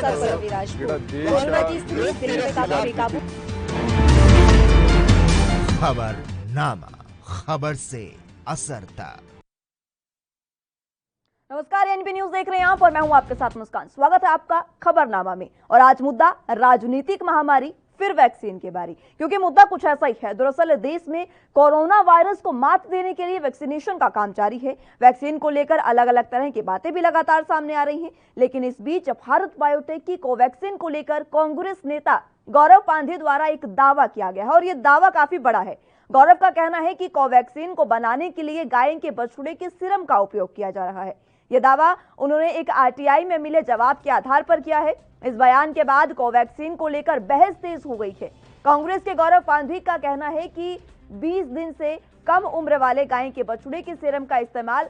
पर विराजपूत कोरोना की स्थिति दिल्ली में काफी बेकाबू। खबरनामा, खबर से असर तक। नमस्कार, एनपी न्यूज देख रहे हैं आप और मैं हूं आपके साथ मुस्कान। स्वागत है आपका खबरनामा में। और आज मुद्दा राजनीतिक महामारी फिर वैक्सीन की बारी, क्योंकि मुद्दा कुछ ऐसा ही है। दरअसल देश में कोरोना वायरस को मात देने के लिए वैक्सीनेशन का काम जारी है। वैक्सीन को लेकर अलग अलग तरह की बातें भी लगातार सामने आ रही हैं, लेकिन इस बीच भारत बायोटेक की कोवैक्सीन को लेकर कांग्रेस नेता गौरव पांधे द्वारा एक दावा किया गया है और यह दावा काफी बड़ा है। गौरव का कहना है कि कोवैक्सीन को बनाने के लिए गाय के बछड़े के सीरम का उपयोग किया जा रहा है। यह दावा उन्होंने एक आरटीआई में मिले जवाब के आधार पर किया है। इस बयान के बाद कोवैक्सीन को लेकर बहस तेज हो गई है। कांग्रेस के गौरव पांधे का कहना है कि 20 दिन से कम उम्र वाले गाय के बछड़े के सीरम का इस्तेमाल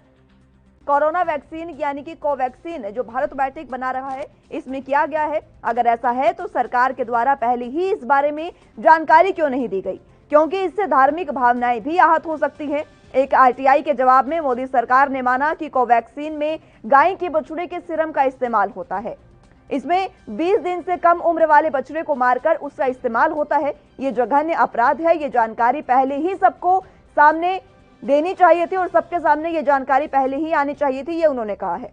कोरोना वैक्सीन यानी कि कोवैक्सीन जो भारत बायोटेक बना रहा है इसमें किया गया है। अगर ऐसा है तो सरकार के द्वारा पहले ही इस बारे में जानकारी क्यों नहीं दी गई, क्योंकि इससे धार्मिक भावनाएं भी आहत हो सकती हैं। एक आरटीआई के जवाब में मोदी सरकार ने माना कि कोवैक्सीन में गाय के बछड़े के सीरम का इस्तेमाल होता है। इसमें 20 दिन से कम उम्र वाले बछड़े को मारकर उसका इस्तेमाल होता है। ये जघन्य अपराध है। ये जानकारी पहले ही सबको सामने देनी चाहिए थी और सबके सामने ये जानकारी पहले ही आनी चाहिए थी, ये उन्होंने कहा है।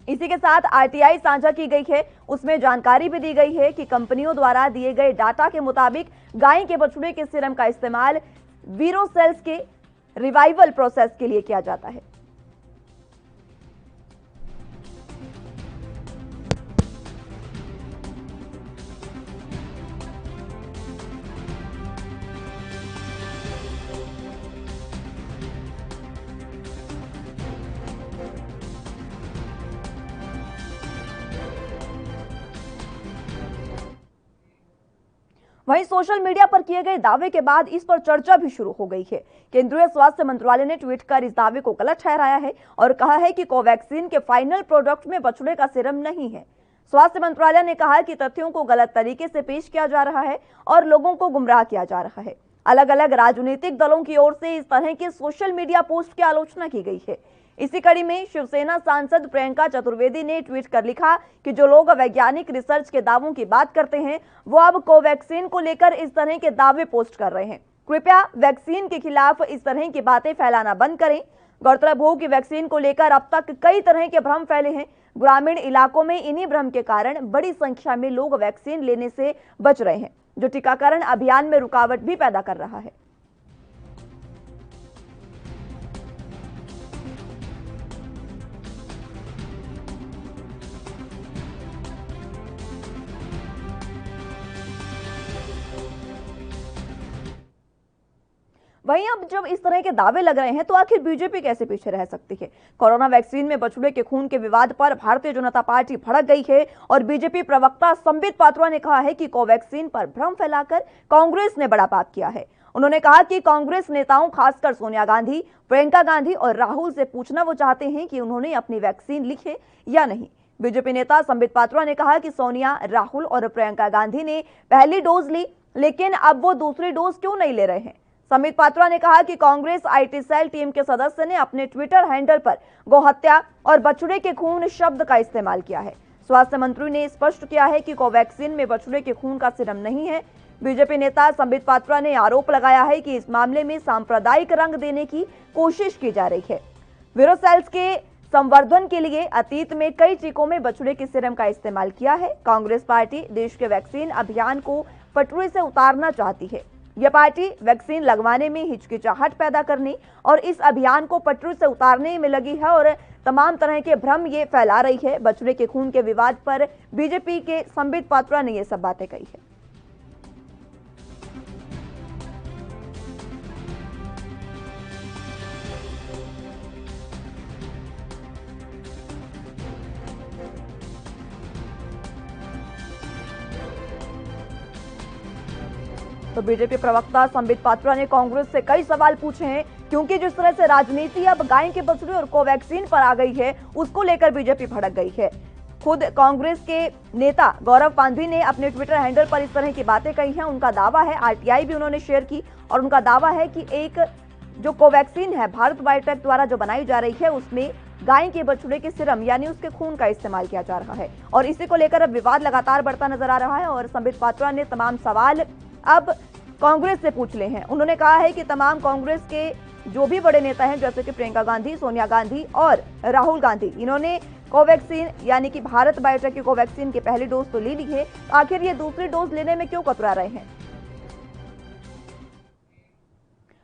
इसी के साथ आरटीआई साझा की गई है, उसमें जानकारी भी दी गई है कि कंपनियों द्वारा दिए गए डाटा के मुताबिक गाय के बछड़े के सीरम का इस्तेमाल वीरो सेल्स के रिवाइवल प्रोसेस के लिए किया जाता है। वहीं सोशल मीडिया पर किए गए दावे के बाद इस पर चर्चा भी शुरू हो गई है। केंद्रीय स्वास्थ्य मंत्रालय ने ट्वीट कर इस दावे को गलत ठहराया है और कहा है कि कोवैक्सीन के फाइनल प्रोडक्ट में बछड़े का सीरम नहीं है। स्वास्थ्य मंत्रालय ने कहा कि तथ्यों को गलत तरीके से पेश किया जा रहा है और लोगों को गुमराह किया जा रहा है। अलग अलग राजनीतिक दलों की ओर से इस तरह के सोशल मीडिया पोस्ट की आलोचना की गई है। इसी कड़ी में शिवसेना सांसद प्रियंका चतुर्वेदी ने ट्वीट कर लिखा कि जो लोग वैज्ञानिक रिसर्च के दावों की बात करते हैं वो अब कोवैक्सीन को लेकर इस तरह के दावे पोस्ट कर रहे हैं। कृपया वैक्सीन के खिलाफ इस तरह की बातें फैलाना बंद करें। गौरतलब हो कि वैक्सीन को लेकर अब तक कई तरह के भ्रम फैले हैं। ग्रामीण इलाकों में इन्हीं भ्रम के कारण बड़ी संख्या में लोग वैक्सीन लेने से बच रहे हैं, जो टीकाकरण अभियान में रुकावट भी पैदा कर रहा है। वहीं अब जब इस तरह के दावे लग रहे हैं तो आखिर बीजेपी कैसे पीछे रह सकती है। कोरोना वैक्सीन में बछड़े के खून के विवाद पर भारतीय जनता पार्टी भड़क गई है और बीजेपी प्रवक्ता संबित पात्रा ने कहा है कि कोवैक्सीन पर भ्रम फैलाकर कांग्रेस ने बड़ा पाप किया है। उन्होंने कहा कि कांग्रेस नेताओं खासकर सोनिया गांधी, प्रियंका गांधी और राहुल से पूछना वो चाहते हैं कि उन्होंने अपनी वैक्सीन ली है या नहीं। बीजेपी नेता संबित पात्रा ने कहा कि सोनिया, राहुल और प्रियंका गांधी ने पहली डोज ली, लेकिन अब वो दूसरी डोज क्यों नहीं ले रहे हैं। संबित पात्रा ने कहा कि कांग्रेस आईटी सेल टीम के सदस्य ने अपने ट्विटर हैंडल पर गोहत्या और बछड़े के खून शब्द का इस्तेमाल किया है। स्वास्थ्य मंत्री ने स्पष्ट किया है कि कोवैक्सीन में बछड़े के खून का सीरम नहीं है। बीजेपी नेता संबित पात्रा ने आरोप लगाया है कि इस मामले में सांप्रदायिक रंग देने की कोशिश की जा रही है। वीरो सेल्स के संवर्धन के लिए अतीत में कई टीकों में बछड़े के सीरम का इस्तेमाल किया है। कांग्रेस पार्टी देश के वैक्सीन अभियान को पटरी से उतारना चाहती है। यह पार्टी वैक्सीन लगवाने में हिचकिचाहट पैदा करने और इस अभियान को पटरी से उतारने में लगी है और तमाम तरह के भ्रम ये फैला रही है। बछड़े के खून के विवाद पर बीजेपी के संबित पात्रा ने ये सब बातें कही है। तो बीजेपी प्रवक्ता संबित पात्रा ने कांग्रेस से कई सवाल पूछे हैं, क्योंकि जिस तरह से राजनीति अब गाय के बछड़े और कोवैक्सीन पर आ गई है उसको लेकर बीजेपी भड़क गई है। खुद कांग्रेस के नेता गौरव पांधे ने अपने ट्विटर हैंडल पर इस तरह की बातें कही हैं। उनका दावा है, आरटीआई भी उन्होंने शेयर की, और उनका दावा है कि एक जो कोवैक्सीन है भारत बायोटेक द्वारा जो बनाई जा रही है उसमें गाय के बछड़े के सीरम यानी उसके खून का इस्तेमाल किया जा रहा है और इसी को लेकर अब विवाद लगातार बढ़ता नजर आ रहा है। और संबित पात्रा ने तमाम सवाल अब कांग्रेस से पूछ ले हैं। उन्होंने कहा है कि तमाम कांग्रेस के जो भी बड़े नेता हैं जैसे कि प्रियंका गांधी, सोनिया गांधी और राहुल गांधी, इन्होंने कोवैक्सीन यानी कि भारत बायोटेक की कोवैक्सीन की पहली डोज तो ले ली है, आखिर ये दूसरी डोज लेने में क्यों कतरा रहे हैं।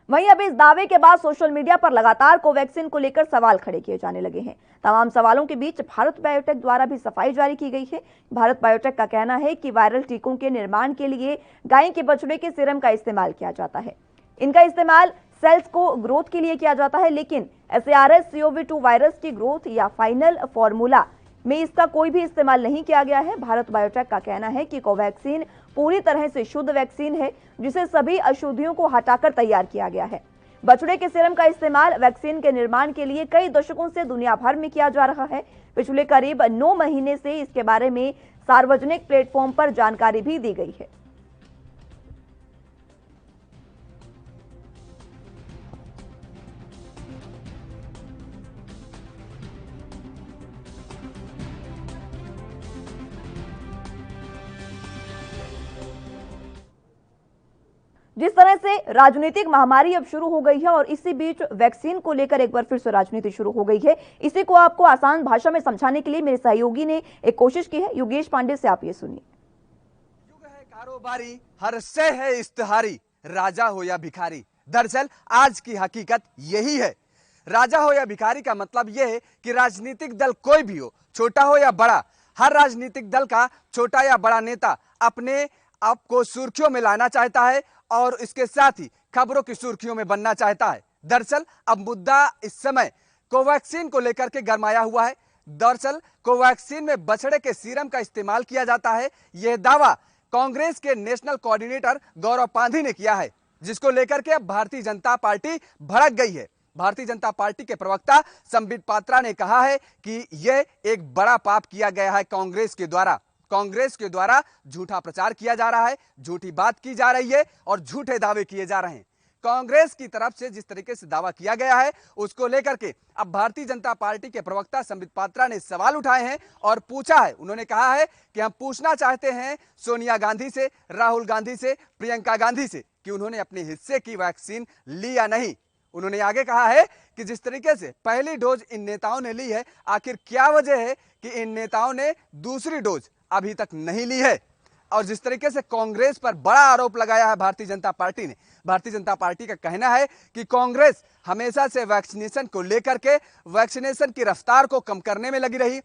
वहीं अब इस दावे के बाद सोशल मीडिया पर लगातार कोवैक्सीन को लेकर सवाल खड़े किए जाने लगे हैं। तमाम सवालों के बीच भारत बायोटेक द्वारा भी सफाई जारी की गई है। भारत बायोटेक का कहना है कि वायरल टीकों के निर्माण के लिए गाय के बछड़े के सीरम का इस्तेमाल किया जाता है। इनका इस्तेमाल सेल्स को ग्रोथ के लिए किया जाता है, लेकिन SARS-CoV-2 वायरस की ग्रोथ या फाइनल फॉर्मूला में इसका कोई भी इस्तेमाल नहीं किया गया है। भारत बायोटेक का कहना है कि कोवैक्सीन पूरी तरह से शुद्ध वैक्सीन है, जिसे सभी अशुद्धियों को हटाकर तैयार किया गया है। बछड़े के सीरम का इस्तेमाल वैक्सीन के निर्माण के लिए कई दशकों से दुनिया भर में किया जा रहा है। पिछले करीब 9 महीने से इसके बारे में सार्वजनिक प्लेटफॉर्म पर जानकारी भी दी गई है। जिस तरह से राजनीतिक महामारी अब शुरू हो गई है और इसी बीच वैक्सीन को लेकर एक बार फिर से राजनीति शुरू हो गई है, इसी को आपको आसान भाषा में समझाने के लिए मेरे सहयोगी ने एक कोशिश की है। योगेश पांडे से आप ये सुनिए। युग है कारोबारी, हर से है इश्तिहारी, राजा हो या भिखारी। दरअसल आज की हकीकत यही है। राजा हो या भिखारी का मतलब यह है कि राजनीतिक दल कोई भी हो, छोटा हो या बड़ा, हर राजनीतिक दल का छोटा या बड़ा नेता अपने आप को सुर्खियों में लाना चाहता है और इसके साथ ही खबरों की सुर्खियों में बनना चाहता है। दरअसल अब मुद्दा इस समय कोवैक्सीन को लेकर के गरमाया हुआ है। दरअसल कोवैक्सीन में बछड़े के सीरम का इस्तेमाल किया जाता है, यह दावा कांग्रेस के नेशनल कोऑर्डिनेटर गौरव पांधी ने किया है, जिसको लेकर के अब भारतीय जनता पार्टी भड़क गई है। भारतीय जनता पार्टी के प्रवक्ता संबित पात्रा ने कहा है कि यह एक बड़ा पाप किया गया है कांग्रेस के द्वारा। कांग्रेस के द्वारा झूठा प्रचार किया जा रहा है, झूठी बात की जा रही है और झूठे दावे किए जा रहे हैं। कांग्रेस की तरफ से जिस तरीके से दावा किया गया है उसको लेकर के अब भारतीय जनता पार्टी के प्रवक्ता संबित पात्रा ने सवाल उठाए हैं और पूछा है। उन्होंने कहा है कि हम पूछना चाहते हैं सोनिया गांधी से, राहुल गांधी से, प्रियंका गांधी से कि उन्होंने अपने हिस्से की वैक्सीन ली या नहीं। उन्होंने आगे कहा है कि जिस तरीके से पहली डोज इन नेताओं ने ली है, आखिर क्या वजह है कि इन नेताओं ने दूसरी डोज अभी तक नहीं ली है। और जिस तरीके से कांग्रेस पर बड़ा आरोप लगाया है भारतीय जनता पार्टी ने, भारतीय जनता पार्टी का कहना है कि कांग्रेस हमेशा से वैक्सीनेशन को लेकर के वैक्सीनेशन की रफ्तार को कम करने में लगी रही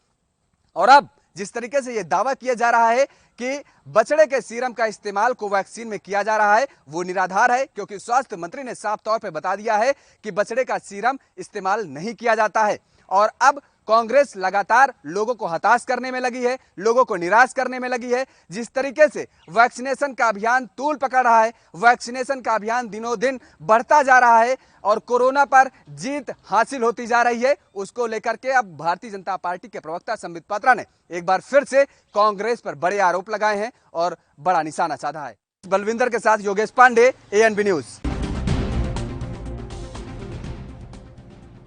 और अब जिस तरीके से यह दावा किया जा रहा है कि बछड़े के सीरम का इस्तेमाल कोवैक्सीन में किया जा रहा है वो निराधार है, क्योंकि स्वास्थ्य मंत्री ने साफ तौर पर बता दिया है कि बछड़े का सीरम इस्तेमाल नहीं किया जाता है। और अब कांग्रेस लगातार लोगों को हताश करने में लगी है, लोगों को निराश करने में लगी है। जिस तरीके से वैक्सीनेशन का अभियान तूल पकड़ रहा है, वैक्सीनेशन का अभियान दिनों दिन बढ़ता जा रहा है और कोरोना पर जीत हासिल होती जा रही है, उसको लेकर के अब भारतीय जनता पार्टी के प्रवक्ता संबित पात्रा ने एक बार फिर से कांग्रेस पर बड़े आरोप लगाए हैं और बड़ा निशाना साधा है। बलविंदर के साथ योगेश पांडे, ANB न्यूज।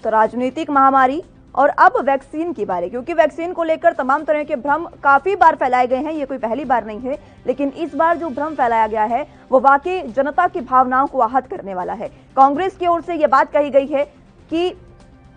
तो राजनीतिक महामारी और अब वैक्सीन की बारी, क्योंकि वैक्सीन को लेकर तमाम तरह के भ्रम काफी बार फैलाए गए हैं, ये कोई पहली बार नहीं है, लेकिन इस बार जो भ्रम फैलाया गया है वो वाकई जनता की भावनाओं को आहत करने वाला है। कांग्रेस की ओर से यह बात कही गई है कि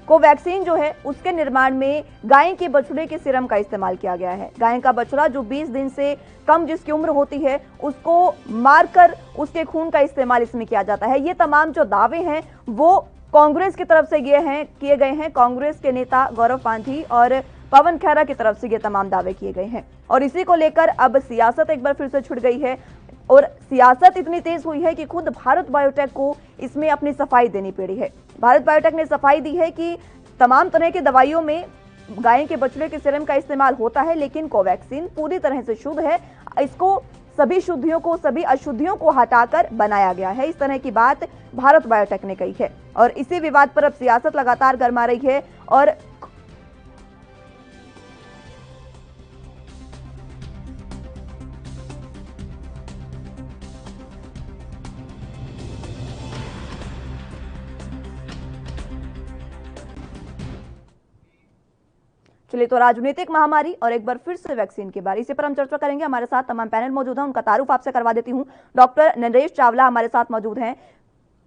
कोवैक्सीन जो है उसके निर्माण में गाय के बछड़े के सीरम का इस्तेमाल किया गया है। गाय का बछड़ा जो 20 दिन से कम जिसकी उम्र होती है उसको मारकर उसके खून का इस्तेमाल इसमें किया जाता है। ये तमाम जो दावे हैं वो कांग्रेस की तरफ से किए गए हैं। कांग्रेस के नेता गौरव पांधी और पवन खेरा की तरफ से ये तमाम दावे किए गए हैं और इसी को लेकर अब सियासत एक बार फिर से छिड़ गई है और सियासत इतनी तेज हुई है कि खुद भारत बायोटेक को इसमें अपनी सफाई देनी पड़ी है। भारत बायोटेक ने सफाई दी है कि तमाम तरह की दवाइयों में गाय के बछड़े के सीरम का इस्तेमाल होता है, लेकिन कोवैक्सीन पूरी तरह से शुद्ध है। इसको सभी शुद्धियों को, सभी अशुद्धियों को हटाकर बनाया गया है, इस तरह की बात भारत बायोटेक ने कही है और इसी विवाद पर अब सियासत लगातार गरमा रही है। और चलिए, तो राजनीतिक महामारी और एक बार फिर से वैक्सीन के बारे, इसी पर हम चर्चा करेंगे। हमारे साथ तमाम पैनल मौजूद हैं, उनका तारुफ आपसे करवा देती हूँ। डॉक्टर नरेश चावला हमारे साथ मौजूद हैं,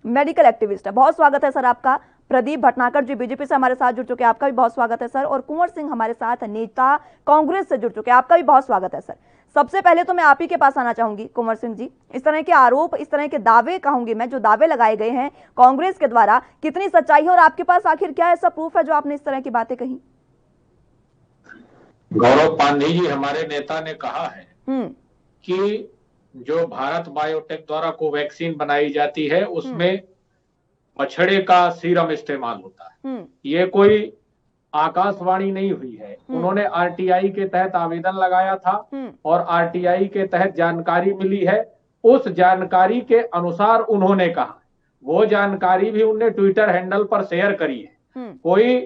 मेडिकल एक्टिविस्ट है, बहुत स्वागत है सर आपका। प्रदीप भटनागर जी बीजेपी से हमारे साथ जुड़ चुके हैं, आपका भी बहुत स्वागत है सर। और कुंवर सिंह हमारे साथ नेता कांग्रेस से जुड़ चुके हैं, आपका भी बहुत स्वागत है सर। सबसे पहले तो मैं आप ही के पास आना चाहूंगी कुंवर सिंह जी, इस तरह के आरोप, इस तरह के दावे कहूंगी मैं, जो दावे लगाए गए हैं कांग्रेस के द्वारा, कितनी सच्चाई है और आपके पास आखिर क्या ऐसा प्रूफ है जो आपने इस तरह की बातें कही? गौरव पांडे जी हमारे नेता ने कहा है कि जो भारत बायोटेक द्वारा कोवैक्सीन बनाई जाती है उसमें बछड़े का सीरम इस्तेमाल होता है। ये कोई आकाशवाणी नहीं हुई है। उन्होंने आरटीआई के तहत आवेदन लगाया था और आरटीआई के तहत जानकारी मिली है। उस जानकारी के अनुसार उन्होंने कहा, वो जानकारी भी उन्होंने ट्विटर हैंडल पर शेयर करी है। कोई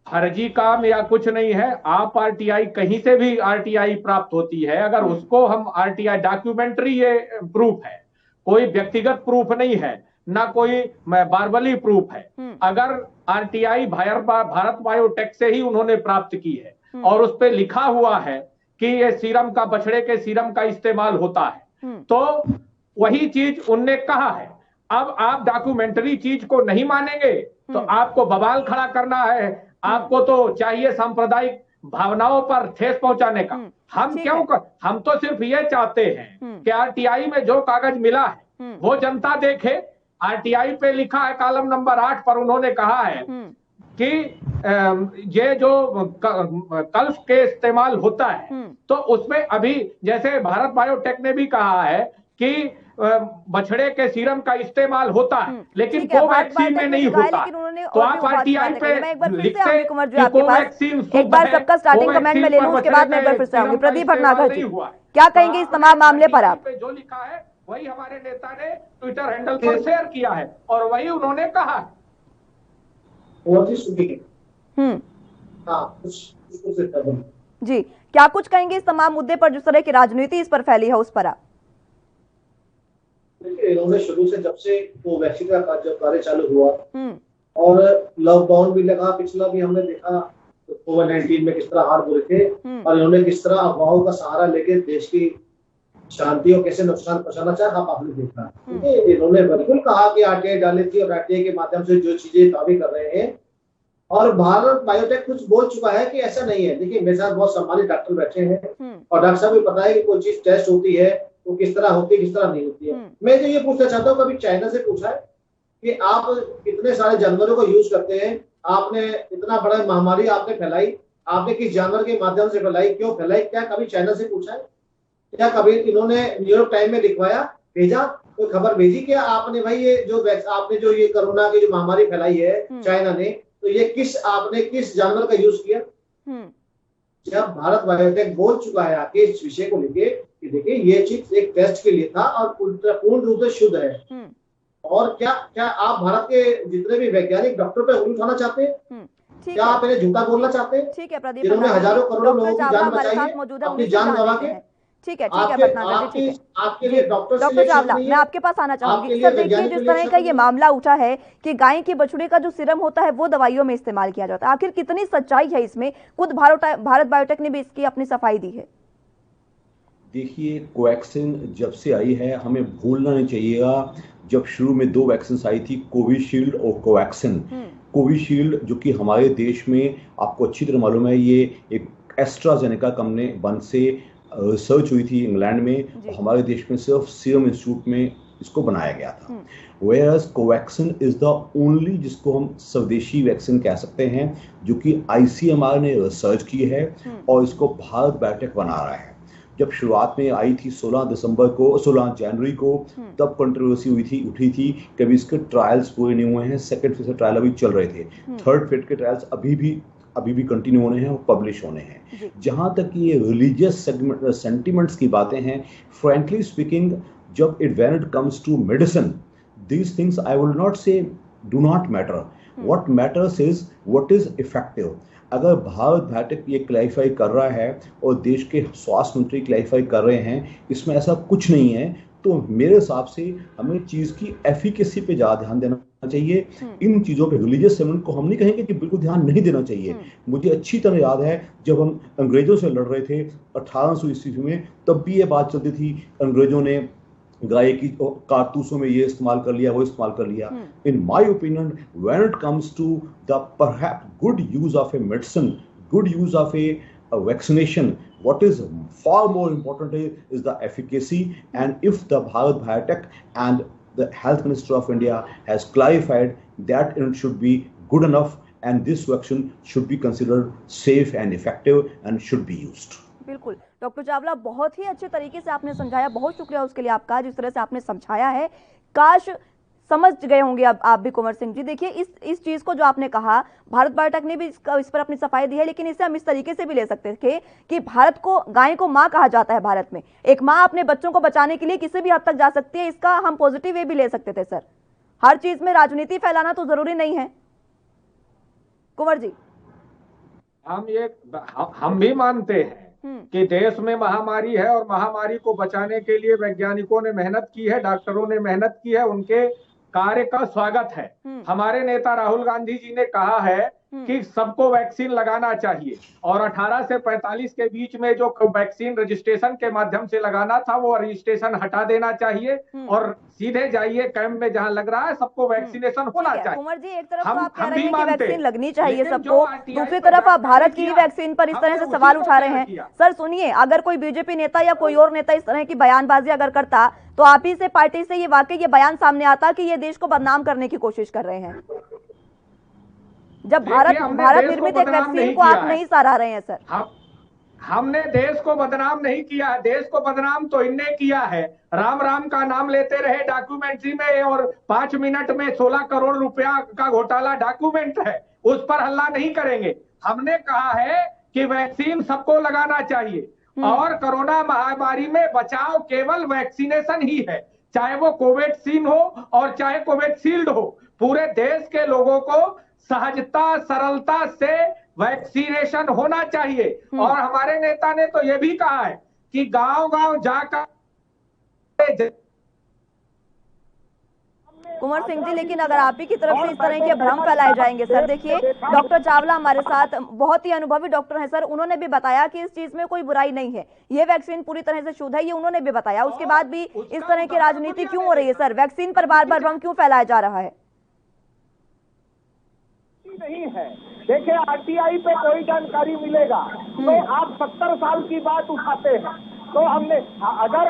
फर्जी काम या कुछ नहीं है। आप आरटीआई कहीं से भी आरटीआई प्राप्त होती है, अगर उसको हम आरटीआई डॉक्यूमेंट्री ये प्रूफ है, कोई व्यक्तिगत प्रूफ नहीं है, ना कोई बारबली प्रूफ है। अगर आरटीआई भारत बायोटेक से ही उन्होंने प्राप्त की है और उस पर लिखा हुआ है कि ये सीरम का, बछड़े के सीरम का इस्तेमाल होता है, तो वही चीज उनने कहा है। अब आप डॉक्यूमेंट्री चीज को नहीं मानेंगे तो आपको बवाल खड़ा करना है। आपको तो चाहिए सांप्रदायिक भावनाओं पर ठेस पहुंचाने का। हम हम तो सिर्फ ये चाहते हैं कि आरटीआई में जो कागज मिला है वो जनता देखे। आरटीआई पे लिखा है कॉलम नंबर 8 पर, उन्होंने कहा है कि ये जो कल्फ के इस्तेमाल होता है, तो उसमें अभी जैसे भारत बायोटेक ने भी कहा है कि बछड़े के सीरम का इस्तेमाल होता है, लेकिन कोवैक्सीन में नहीं होता। तो आप आरटीआई पे लिखते हैं कि कोवैक्सीन एक बार सबका स्टार्टिंग कमेंट में ले लूं, उसके बाद मैं एक बार फिर से आऊंगी। प्रदीप भटनागर जी, क्या कहेंगे इस तमाम मामले पर आप? जो लिखा है वही हमारे नेता ने ट्विटर हैंडल पर शेयर किया है और वही उन्होंने कहा है। जी, क्या कुछ कहेंगे इस तमाम मुद्दे पर, जिस तरह की राजनीति इस पर फैली है उस पर आप? देखिए, इन्होंने शुरू से, जब से वो वैक्सीन का जब कार्य चालू हुआ और लॉकडाउन भी लगा, पिछला भी हमने देखा कोविड-19 में किस तरह हार बुरे थे और इन्होंने किस तरह अफवाहों का सहारा लेके देश की शांति और कैसे नुकसान पहुंचाना चाहे, आपने देखा। इन्होंने बिल्कुल कहा कि आरटीआई डाली थी और आरटीआई के माध्यम से जो चीजें दावे कर रहे हैं, और भारत बायोटेक कुछ बोल चुका है कि ऐसा नहीं है। देखिए, मेरे साथ बहुत सम्मानित डॉक्टर बैठे हैं और डॉक्टर साहब भी पता है कि कोई चीज टेस्ट होती है वो किस तरह होती है, किस तरह नहीं होती है। मैं तो ये पूछना चाहता हूँ, कभी चाइना से पूछा है कि आप इतने सारे जानवरों को यूज करते हैं, आपने इतना बड़ा महामारी आपने फैलाई, आपने किस जानवर के माध्यम से फैलाई, क्यों फैलाई, क्या कभी चाइना से पूछा है? क्या कभी इन्होंने न्यूयॉर्क टाइम में लिखवाया, भेजा, कोई खबर भेजी क्या आपने, भाई ये जो आपने जो ये कोरोना की जो महामारी फैलाई है चाइना ने, तो ये आपने किस जानवर का यूज किया? जब भारत बायोटेक बोल चुका है आके इस विषय को लेके कि देखिए ये चीज एक टेस्ट के लिए था और पूर्ण रूप से शुद्ध है, और क्या आप भारत के जितने भी वैज्ञानिक डॉक्टर पे उंगली उठाना चाहते हैं? क्या आप इन्हें झूठा बोलना चाहते हैं? ठीक है प्रदीप, जिन्होंने हजारों करोड़ों लोगों की जान बचाई है, अपनी जान गंवा के। ठीक है भटनागर जी, ठीक है। आपके लिए डॉक्टर चावला, मैं आपके पास आना चाहूंगी। सर देखिए, जिस तरह का ये मामला उठा है कि गाय के बछड़े का जो सीरम होता है वो दवाइयों में इस्तेमाल किया जाता है, आखिर कितनी सच्चाई है इसमें? खुद भारत बायोटेक ने भी इसकी अपनी सफाई दी है। देखिए, कोवैक्सीन जब से आई है, हमें भूलना नहीं चाहिएगा, जब शुरू में 2 वैक्सीन आई थी, कोविशील्ड और कोवैक्सिन। कोविशील्ड जो कि हमारे देश में, आपको अच्छी तरह मालूम है, ये एक एस्ट्राजेनेका कंपनी बन से रिसर्च हुई थी इंग्लैंड में, हमारे देश में सिर्फ सीरम इंस्टीट्यूट में इसको बनाया गया था। Whereas Covaxin is the only, जिसको हम स्वदेशी वैक्सीन कह सकते हैं, जो कि आईसीएमआर ने रिसर्च की है और इसको भारत बायोटेक बना रहा है। जब शुरुआत में आई थी 16 जनवरी को, तब कंट्रोवर्सी उठी थी कि अभी इसके ट्रायल्स पूरे नहीं हुए हैं, सेकंड फेज ट्रायल अभी चल रहे थे, थर्ड फेज के ट्रायल्स अभी भी कंटिन्यू होने हैं और पब्लिश होने हैं। जहां तक ये रिलीजियस सेंटिमेंट्स की बातें हैं, फ्रैंकली स्पीकिंग, जब when it comes to medicine, these things I will not say do not matter. What matters is what is effective. अगर भारत बायोटेक ये क्लैरिफाई कर रहा है और देश के स्वास्थ्य मंत्री क्लैरिफाई कर रहे हैं, इसमें ऐसा कुछ नहीं है तो मेरे हिसाब से हमें चीज की एफिकेसी पे ज्यादा ध्यान देना चाहिए। इन चीजों पे रिलीजियस सेंटिमेंट को हम नहीं कहेंगे कि बिल्कुल ध्यान नहीं देना चाहिए। मुझे अच्छी तरह याद है जब हम अंग्रेजों से लड़ रहे थे 1800 ईस्वी में, तब भी ये बात चलती थी, अंग्रेजों ने गाय की कारतूसों में ये इस्तेमाल कर लिया, वो इस्तेमाल कर लिया। In my opinion, when it comes to the perhaps good use of a medicine, good use of a vaccination, what is far more important is the efficacy. And if the Bharat Biotech and the Health Minister of India has clarified that it should be good enough and this vaccine should be considered safe and effective and should be used. बिल्कुल doctor Chawla, बहुत ही अच्छे तरीके से आपने समझाया, बहुत शुक्रिया उसके लिए आपका, जिस तरह से आपने समझाया है। काश समझ गए होंगे अब आप भी कुंवर सिंह जी। देखिए इस चीज को जो आपने कहा, भारत बायोटेक ने भी इस पर अपनी सफाई दी है, लेकिन इसे हम इस तरीके से भी ले सकते थे कि भारत को, गाय को माँ कहा जाता है भारत में, एक माँ अपने बच्चों को बचाने के लिए किसी भी हद तक जा सकती है। इसका हम पॉजिटिव वे भी ले सकते थे सर। हर चीज में राजनीति फैलाना तो जरूरी नहीं है। कुंवर जी, हम भी मानते हैं कि देश में महामारी है और महामारी को बचाने के लिए वैज्ञानिकों ने मेहनत की है, डॉक्टरों ने मेहनत की है, उनके कार्य का स्वागत है। हमारे नेता राहुल गांधी जी ने कहा है कि सबको वैक्सीन लगाना चाहिए और 18 से 45 के बीच में जो वैक्सीन रजिस्ट्रेशन के माध्यम से लगाना था वो रजिस्ट्रेशन हटा देना चाहिए और सीधे जाइए कैंप में जहां लग रहा है, सबको वैक्सीनेशन होना चाहिए। कुंवर जी, एक तरफ तो आप कह रहे हैं कि वैक्सीन लगनी चाहिए सबको, दूसरी तरफ आप भारत की वैक्सीन पर इस तरह से सवाल उठा रहे हैं। सर सुनिए, अगर कोई बीजेपी नेता या कोई और नेता इस तरह की बयानबाजी अगर करता तो आप ही से, पार्टी से ये वाकई ये बयान सामने आता कि ये देश को बदनाम करने की कोशिश कर रहे हैं, जब भारत निर्मित एक वैक्सीन को आप नहीं सराह रहे हैं सर। हमने देश को बदनाम नहीं किया है, देश को बदनाम तो इनने किया है। राम राम का नाम लेते रहे डॉक्यूमेंट्री में और 5 मिनट में 16 करोड़ रुपया का घोटाला डॉक्यूमेंट है, उस पर हल्ला नहीं करेंगे। हमने कहा है कि वैक्सीन सबको लगाना चाहिए और कोरोना महामारी में बचाव केवल वैक्सीनेशन ही है, चाहे वो कोवैक्सीन हो और चाहे कोविशील्ड हो। पूरे देश के लोगों को सहजता सरलता से वैक्सीनेशन होना चाहिए। और हमारे नेता ने तो यह भी कहा है कि गांव-गांव जाकर। कुंवर सिंह जी, लेकिन अगर आप ही की तरफ से इस तरह के भ्रम फैलाए जाएंगे सर, देखिए डॉक्टर चावला हमारे साथ बहुत ही अनुभवी डॉक्टर हैं सर, उन्होंने भी बताया कि इस चीज में कोई बुराई नहीं है, ये वैक्सीन पूरी तरह से शुद्ध है, ये उन्होंने भी बताया। उसके बाद भी इस तरह की राजनीति क्यों हो रही है सर? वैक्सीन पर बार बार भ्रम क्यों फैलाया जा रहा है? नहीं है, देखिए आरटीआई पे कोई जानकारी मिलेगा तो आप 70 साल की बात उठाते हैं। तो हमने अगर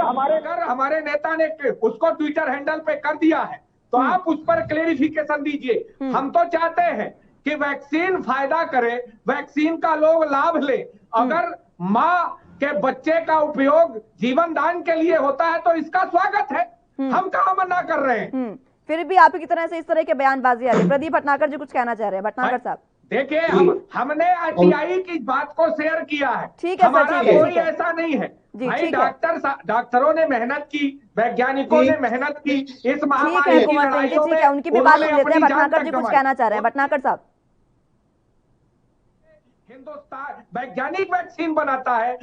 हमारे नेता ने उसको ट्विटर हैंडल पे कर दिया है तो आप उस पर क्लेरिफिकेशन दीजिए। हम तो चाहते हैं कि वैक्सीन फायदा करे, वैक्सीन का लोग लाभ ले। अगर माँ के बच्चे का उपयोग जीवन दान के लिए होता है तो इसका स्वागत है, हम कहाँ मना कर रहे हैं। फिर भी आप की तरह से इस तरह के बयानबाजी आ रही है। प्रदीप भटनागर जी कुछ कहना चाह रहे हैं। भटनागर साहब, देखिए हमने आरटीआई की बात को शेयर किया है, ठीक है हमारा सर, कोई ऐसा नहीं है भाई। डॉक्टरों ने मेहनत की, वैज्ञानिकों ने मेहनत की, इस महामारी की लड़ाइयों में उनकी भी बात सुन लेते हैं। भटनागर जी कुछ कहना चाह रहे हैं। भटनागर साहब, हिंदुस्तान वैज्ञानिक वैक्सीन बनाता है,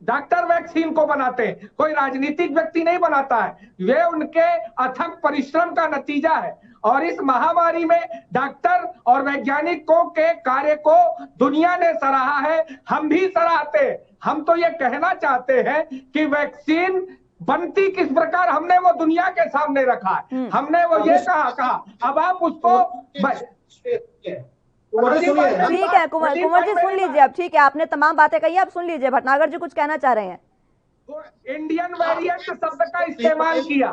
डॉक्टर वैक्सीन को बनाते हैं, कोई राजनीतिक व्यक्ति नहीं बनाता है। वे उनके अथक परिश्रम का नतीजा है और इस महामारी में डॉक्टर और वैज्ञानिकों के कार्य को दुनिया ने सराहा है, हम भी सराहते हैं। हम तो ये कहना चाहते हैं कि वैक्सीन बनती किस प्रकार हमने वो दुनिया के सामने रखा है, हमने वो ये कहा। अब आप उसको ठीक है कुंवर जी सुन लीजिए अब, ठीक है आपने तमाम बातें कही, अब सुन लीजिए भटनागर जी कुछ कहना चाह रहे हैं। इंडियन वेरिएंट शब्द का इस्तेमाल किया।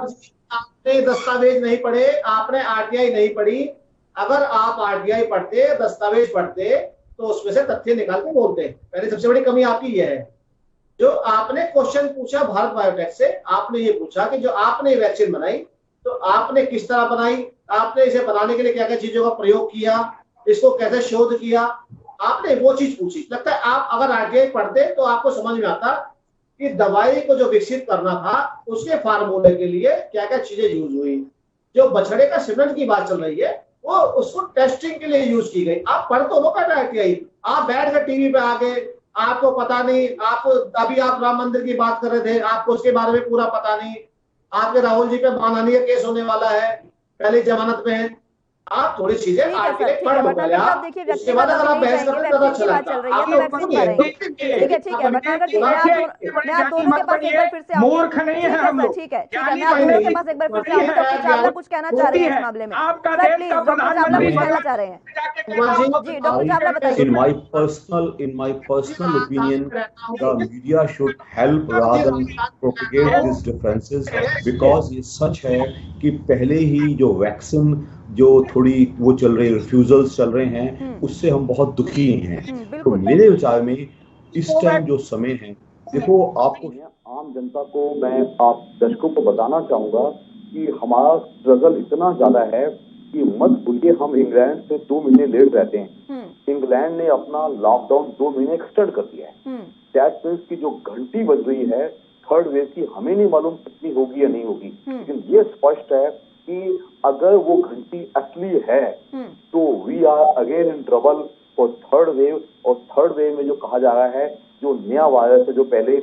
आपने दस्तावेज नहीं पढ़े, आपने आरटीआई नहीं पढ़ी। अगर आप आरटीआई पढ़ते, दस्तावेज पढ़ते तो उसमें से तथ्य निकाल के बोलते। पहले सबसे बड़ी कमी आपकी यह है, जो आपने क्वेश्चन पूछा भारत बायोटेक से, आपने ये पूछा कि जो आपने वैक्सीन बनाई तो आपने किस तरह बनाई, आपने इसे बनाने के लिए क्या क्या चीजों का प्रयोग किया, इसको कैसे शोध किया, आपने वो चीज पूछी। लगता है आप अगर आरटीआई पढ़ते तो आपको समझ में आता कि दवाई को जो विकसित करना था उसके फार्मूले के लिए क्या क्या चीजें यूज हुई। जो बछड़े का सीमेंट की बात चल रही है वो उसको टेस्टिंग के लिए यूज की गई। आप पढ़ तो लो आरटीआई, आप बैठ कर टीवी पे आके आपको पता नहीं, आपको अभी आप राम मंदिर की बात कर रहे थे, आपको उसके बारे में पूरा पता नहीं। आपके राहुल जी पे मानहानि का केस होने वाला है, पहली जमानत में है। आप थोड़ी चीजें ठीक है सर, आगे ठीक पढ़ है, लो वरना पहले तो आप, सब देखिए उसके व्यक्तिगत बाद अगर अभी आप नहीं बहस जाएंगे, करें तो ज्यादा वैक्सीन अच्छा की बात लगता। चल रही है आप तो लोग वैक्सीन सुनिए, करेंगे। ठीक है, ठीक है, भटनागर जी, मैं आप दोनों के पास एक बार फिर से आऊंगी। मूर्ख नहीं ठीक है है हम सर, लोग, ठीक है, ठीक है, ज्ञानी मैं आप बन दोनों के रही पास एक बार फिर से है। आऊंगी। डॉक्टर चावला कुछ कहना चाह रहे हैं इस मामले में। आपका सर देश प्लीज, का डॉक्टर चावला कुछ कहना चाह रहे हैं। जी, डॉक्टर चावला बताइए। in my personal opinion, the media should help rather than propagate these differences, because ये सच है कि पहले ही जो वैक्सीन जो थोड़ी वो चल रही रिफ्यूजल्स चल रहे हैं, उससे हम बहुत दुखी हैं। तो बिल्कुल। मेरे विचार में इस टाइम जो समय है, देखो आपको आम जनता को, मैं आप दर्शकों को बताना चाहूंगा कि हमारा स्ट्रगल इतना ज्यादा है कि मत भूलिए हम इंग्लैंड से 2 महीने लेट रहते हैं। इंग्लैंड ने अपना लॉकडाउन 2 महीने एक्सटेंड कर दिया है। दैट मीन्स की जो घंटी बज रही है थर्ड वेव की, हमें नहीं मालूम कितनी होगी या नहीं होगी, लेकिन ये स्पष्ट है कि अगर वो घंटी असली है तो we are again in trouble for third wave. और थर्ड वेव में जो कहा जा रहा है, जो नया वायरस है जो पहले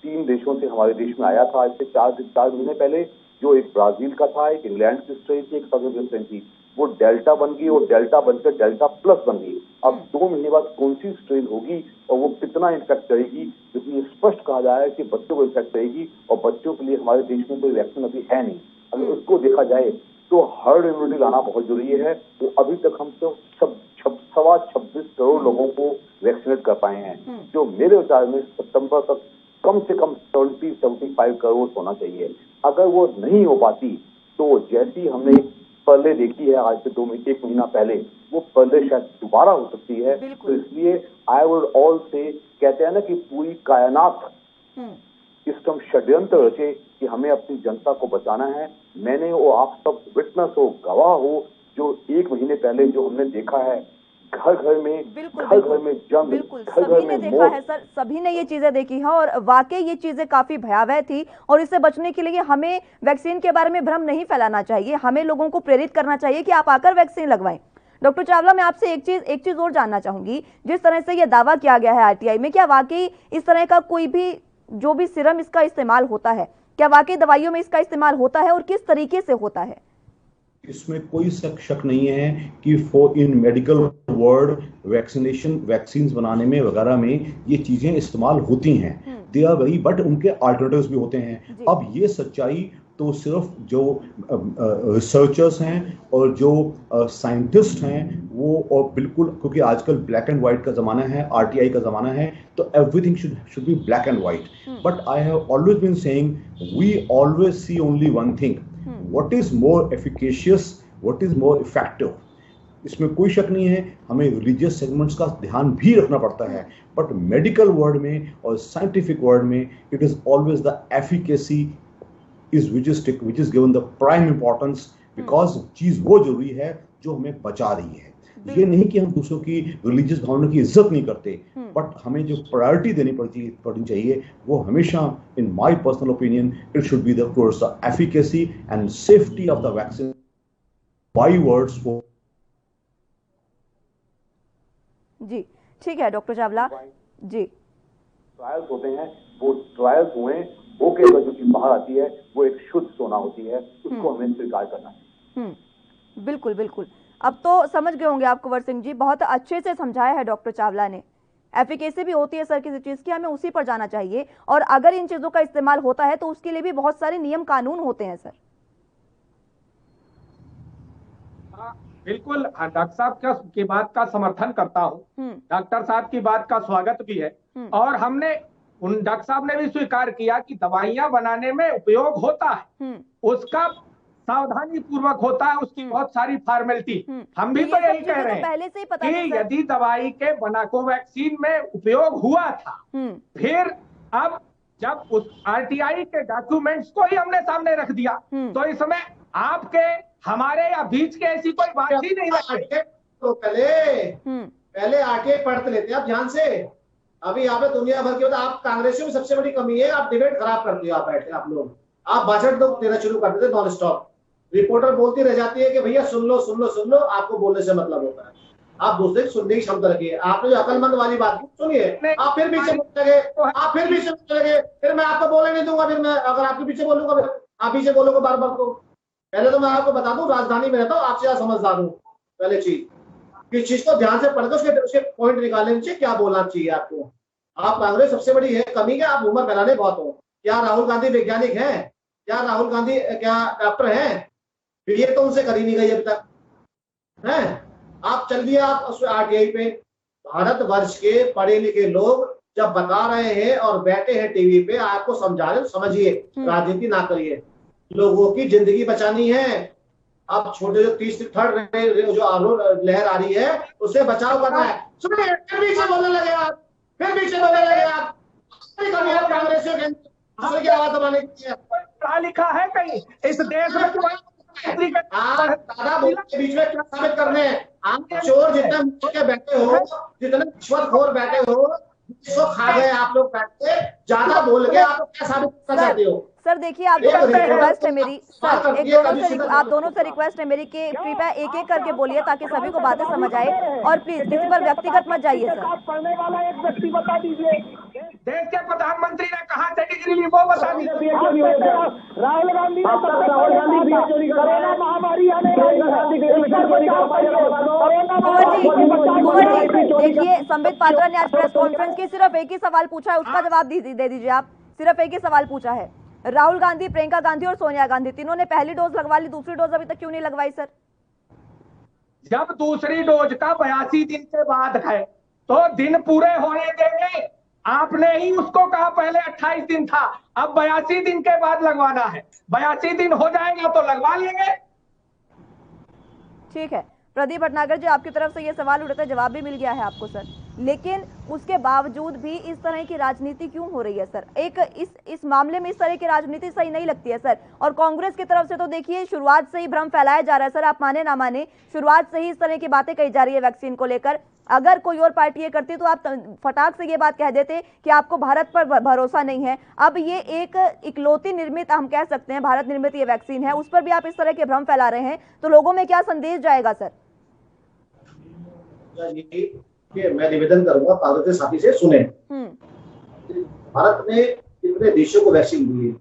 3 देशों से हमारे देश में आया था आज से 4 महीने पहले, जो एक ब्राजील का था, एक इंग्लैंड की स्ट्रेन थी, एक साउथ अफ्रीका थी, वो डेल्टा बन गई और डेल्टा बनकर डेल्टा प्लस बन गई। अब 2 महीने बाद कौन सी स्ट्रेन होगी और वो कितना इन्फेक्ट करेगी, क्योंकि ये स्पष्ट कहा जा रहा है कि बच्चों को इन्फेक्ट करेगी और बच्चों के लिए हमारे देश में कोई वैक्सीन अभी है नहीं। अगर उसको देखा जाए तो हर्ड इम्यूनिटी लाना बहुत जरूरी है। वो अभी तक हम तो 26 करोड़ लोगों को वैक्सीनेट कर पाए हैं, जो मेरे विचार में सितंबर तक कम से कम 70-75 करोड़ होना चाहिए। अगर वो नहीं हो पाती तो जैसी हमने पहले देखी है आज से 1 महीना पहले, वो पहले शायद दोबारा हो सकती है। तो इसलिए आई वुड ऑल से, कहते हैं ना कि पूरी कायनात इस टाइम षड्यंत्र रचे कि हमें अपनी जनता को बचाना है। मैंने वो आप सब विटनेस हो, गवाह हो, जो 1 महीने पहले जो हमने देखा है घर घर में जंग, बिल्कुल घर सभी में ने देखा है सर, सभी ने ये चीजें देखी हैं और वाकई ये चीजें काफी भयावह थी। और इससे बचने के लिए हमें वैक्सीन के बारे में भ्रम नहीं फैलाना चाहिए, हमें लोगों को प्रेरित करना चाहिए कि आप आकर वैक्सीन लगवाएं। डॉक्टर चावला, मैं आपसे एक चीज और जानना चाहूंगी। जिस तरह से यह दावा किया गया है आरटीआई में, क्या वाकई इस तरह का कोई भी जो भी सीरम इसका इस्तेमाल होता है, क्या वाकई दवाइयों में इसका इस्तेमाल होता है और किस तरीके से होता है? इसमें कोई शक नहीं है कि for in medical world vaccine बनाने में वगैरह में ये चीजें इस्तेमाल होती हैं। दे आर वेरी, बट उनके अल्टरनेटिव्स भी होते हैं। अब ये सच्चाई तो सिर्फ जो रिसर्चर्स हैं और जो साइंटिस्ट हैं वो, और बिल्कुल क्योंकि आजकल ब्लैक एंड व्हाइट का जमाना है, आरटीआई का जमाना है, तो everything should be black and white. But I have always been saying we always see only one thing, what is more efficacious, what is more effective। इसमें कोई शक नहीं है, हमें रिलीजियस सेगमेंट्स का ध्यान भी रखना पड़ता है, बट मेडिकल वर्ल्ड में और साइंटिफिक वर्ल्ड में it is always the efficacy is which is given the prime importance, because चीज वो जरूरी है जो हमें बचा रही है। ये नहीं कि हम दूसरों की रिलीजियस भावना की इज्जत नहीं करते, बट हमें जो प्रायोरिटी देनी पड़नी चाहिए वो हमेशा, in my personal opinion, it should be the towards the efficacy and safety of the vaccine. By words वो जी ठीक है डॉक्टर चावला जी। ट्रायल्स होते हैं, वो ट्रायल्स हुए होके जो चीज बाहर आती है वो एक शुद्ध सोना होती है, उसको हमें स्वीकार करना है। बिल्कुल बिल्कुल, अब तो समझ गए होंगे आप कुंवर सिंह जी, बहुत अच्छे से समझाया है डॉक्टर चावला ने। एफिकेसी भी होती है सर किसी चीज की, हमें उसी पर जाना चाहिए, और अगर इन चीजों का इस्तेमाल होता है तो उसके लिए भी बहुत सारे नियम कानून होते हैं सर। बिल्कुल, डॉक्टर साहब की बात का समर्थन करता हूँ, डॉक्टर साहब की बात का स्वागत भी है। और हमने उन डॉक्टर साहब ने भी स्वीकार किया कि दवाइयां बनाने में उपयोग होता है, उसका सावधानी पूर्वक होता है, उसकी बहुत सारी फॉर्मेलिटी। हम भी तो यही कह रहे हैं कि यदि दवाई के कोवैक्सीन में उपयोग हुआ था, फिर अब जब उस आरटीआई के डॉक्यूमेंट्स को ही हमने सामने रख दिया, तो इसमें आपके हमारे या बीच के ऐसी कोई बात ही नहीं रखते। तो पहले आरटीआई पढ़ते लेते आप ध्यान से। अभी यहाँ पे दुनिया भर की, आप कांग्रेसियों में सबसे बड़ी कमी है, आप डिबेट खराब करते हो। आप बैठे आप लोग, आप भाषण तो देना शुरू कर देते नॉन स्टॉप, रिपोर्टर बोलती रह जाती है कि भैया सुन लो सुन लो सुन लो, आपको बोलने से मतलब होता है। आप दूसरे की सुनने की क्षमता रखिए। आपने जो अकलमंद वाली बात की सुनिए, आप फिर पीछे बोलने लगे, आप फिर पीछे बोलने लगे, फिर मैं आपको बोलने नहीं दूंगा। फिर मैं अगर आपके पीछे बोलूंगा, फिर आप पीछे बोलोगे बार बार। तो पहले तो मैं आपको बता दूं, राजधानी में रहता हूँ, आपसे ज्यादा समझदार हूँ। पहले चीज, किस चीज को ध्यान से पढ़कर उसके पॉइंट निकालने चाहिए, क्या बोलना चाहिए आपको। आप कांग्रेस सबसे बड़ी है कमी क्या, आप उम्र फैलाने बहुत हो। क्या राहुल गांधी वैज्ञानिक है? क्या राहुल गांधी क्या डॉक्टर है? ये तो उनसे करी नहीं गई अभी तक है। आप चल दिए आप उस आरटीआई पे। भारतवर्ष के पढ़े लिखे लोग जब बता रहे हैं और बैठे हैं टीवी पे, आपको समझा रहे, समझिए, राजनीति ना करिए। लोगों की जिंदगी बचानी है। अब छोटे जो तीसरी थर्ड जो लहर आ रही है, उससे बचाव करना है। सुनिए, फिर पीछे बोलने लगे आप, फिर पीछे बोलने लगे आप। कांग्रेसियों के दूसरे की आवाज दबाने के लिए पढ़ा लिखा है कहीं इस देश में? आप दादा बोल के बीच में क्या साबित करने हैं? आप चोर जितना मुझे बैठे हो, जितने रिश्वतखोर बैठे हो, जिसको खा गए आप लोग बैठ के, ज्यादा बोल के आप क्या साबित करना चाहते हो? सर देखिए, आप दोनों से रिक्वेस्ट है मेरी, सर आप दोनों से रिक्वेस्ट है मेरी कि कृपया एक एक करके बोलिए ताकि सभी को बातें समझ आए, और प्लीज किसी पर व्यक्तिगत मत जाइए सर। पढ़ने वाला एक व्यक्ति बता दीजिए, देश के प्रधानमंत्री ने कहा से डिग्री ली, वो बता दीजिए। राहुल गांधी कोरोना महामारी कुंवर जी देखिए, संबित पात्रा ने आज प्रेस कॉन्फ्रेंस की सिर्फ एक ही सवाल पूछा है, उसका जवाब दे दीजिए आप। सिर्फ एक ही सवाल पूछा है। राहुल गांधी, प्रियंका गांधी और सोनिया गांधी तीनों ने पहली डोज लगवा ली, दूसरी डोज अभी तक क्यों नहीं लगवाई सर? जब दूसरी डोज का 82 दिन के बाद है तो दिन पूरे होने देंगे। आपने ही उसको कहा पहले 28 दिन था, अब 82 दिन के बाद लगवाना है। 82 दिन हो जाएगा तो लगवा लेंगे। ठीक है प्रदीप भटनागर जी, आपकी तरफ से ये सवाल उठे थे, जवाब भी मिल गया है आपको सर, लेकिन उसके बावजूद भी इस तरह की राजनीति क्यों हो रही है सर? एक इस मामले में इस तरह की राजनीति सही नहीं लगती है सर। और कांग्रेस की तरफ से तो देखिए शुरुआत से ही भ्रम फैलाया जा रहा है सर, आप माने ना माने, शुरुआत से ही इस तरह की बातें कही जा रही है वैक्सीन को लेकर। अगर कोई और पार्टी ये करती तो आप फटाक से ये बात कह देते कि आपको भारत पर भरोसा नहीं है। अब ये एक इकलौती निर्मित, हम कह सकते हैं भारत निर्मित ये वैक्सीन है, उस पर भी आप इस तरह के भ्रम फैला रहे हैं, तो लोगों में क्या संदेश जाएगा सर? कि मैं निवेदन करूंगा कांग्रेस के साथी से, सुने, भारत ने कितने देशों को वैक्सीन दी है।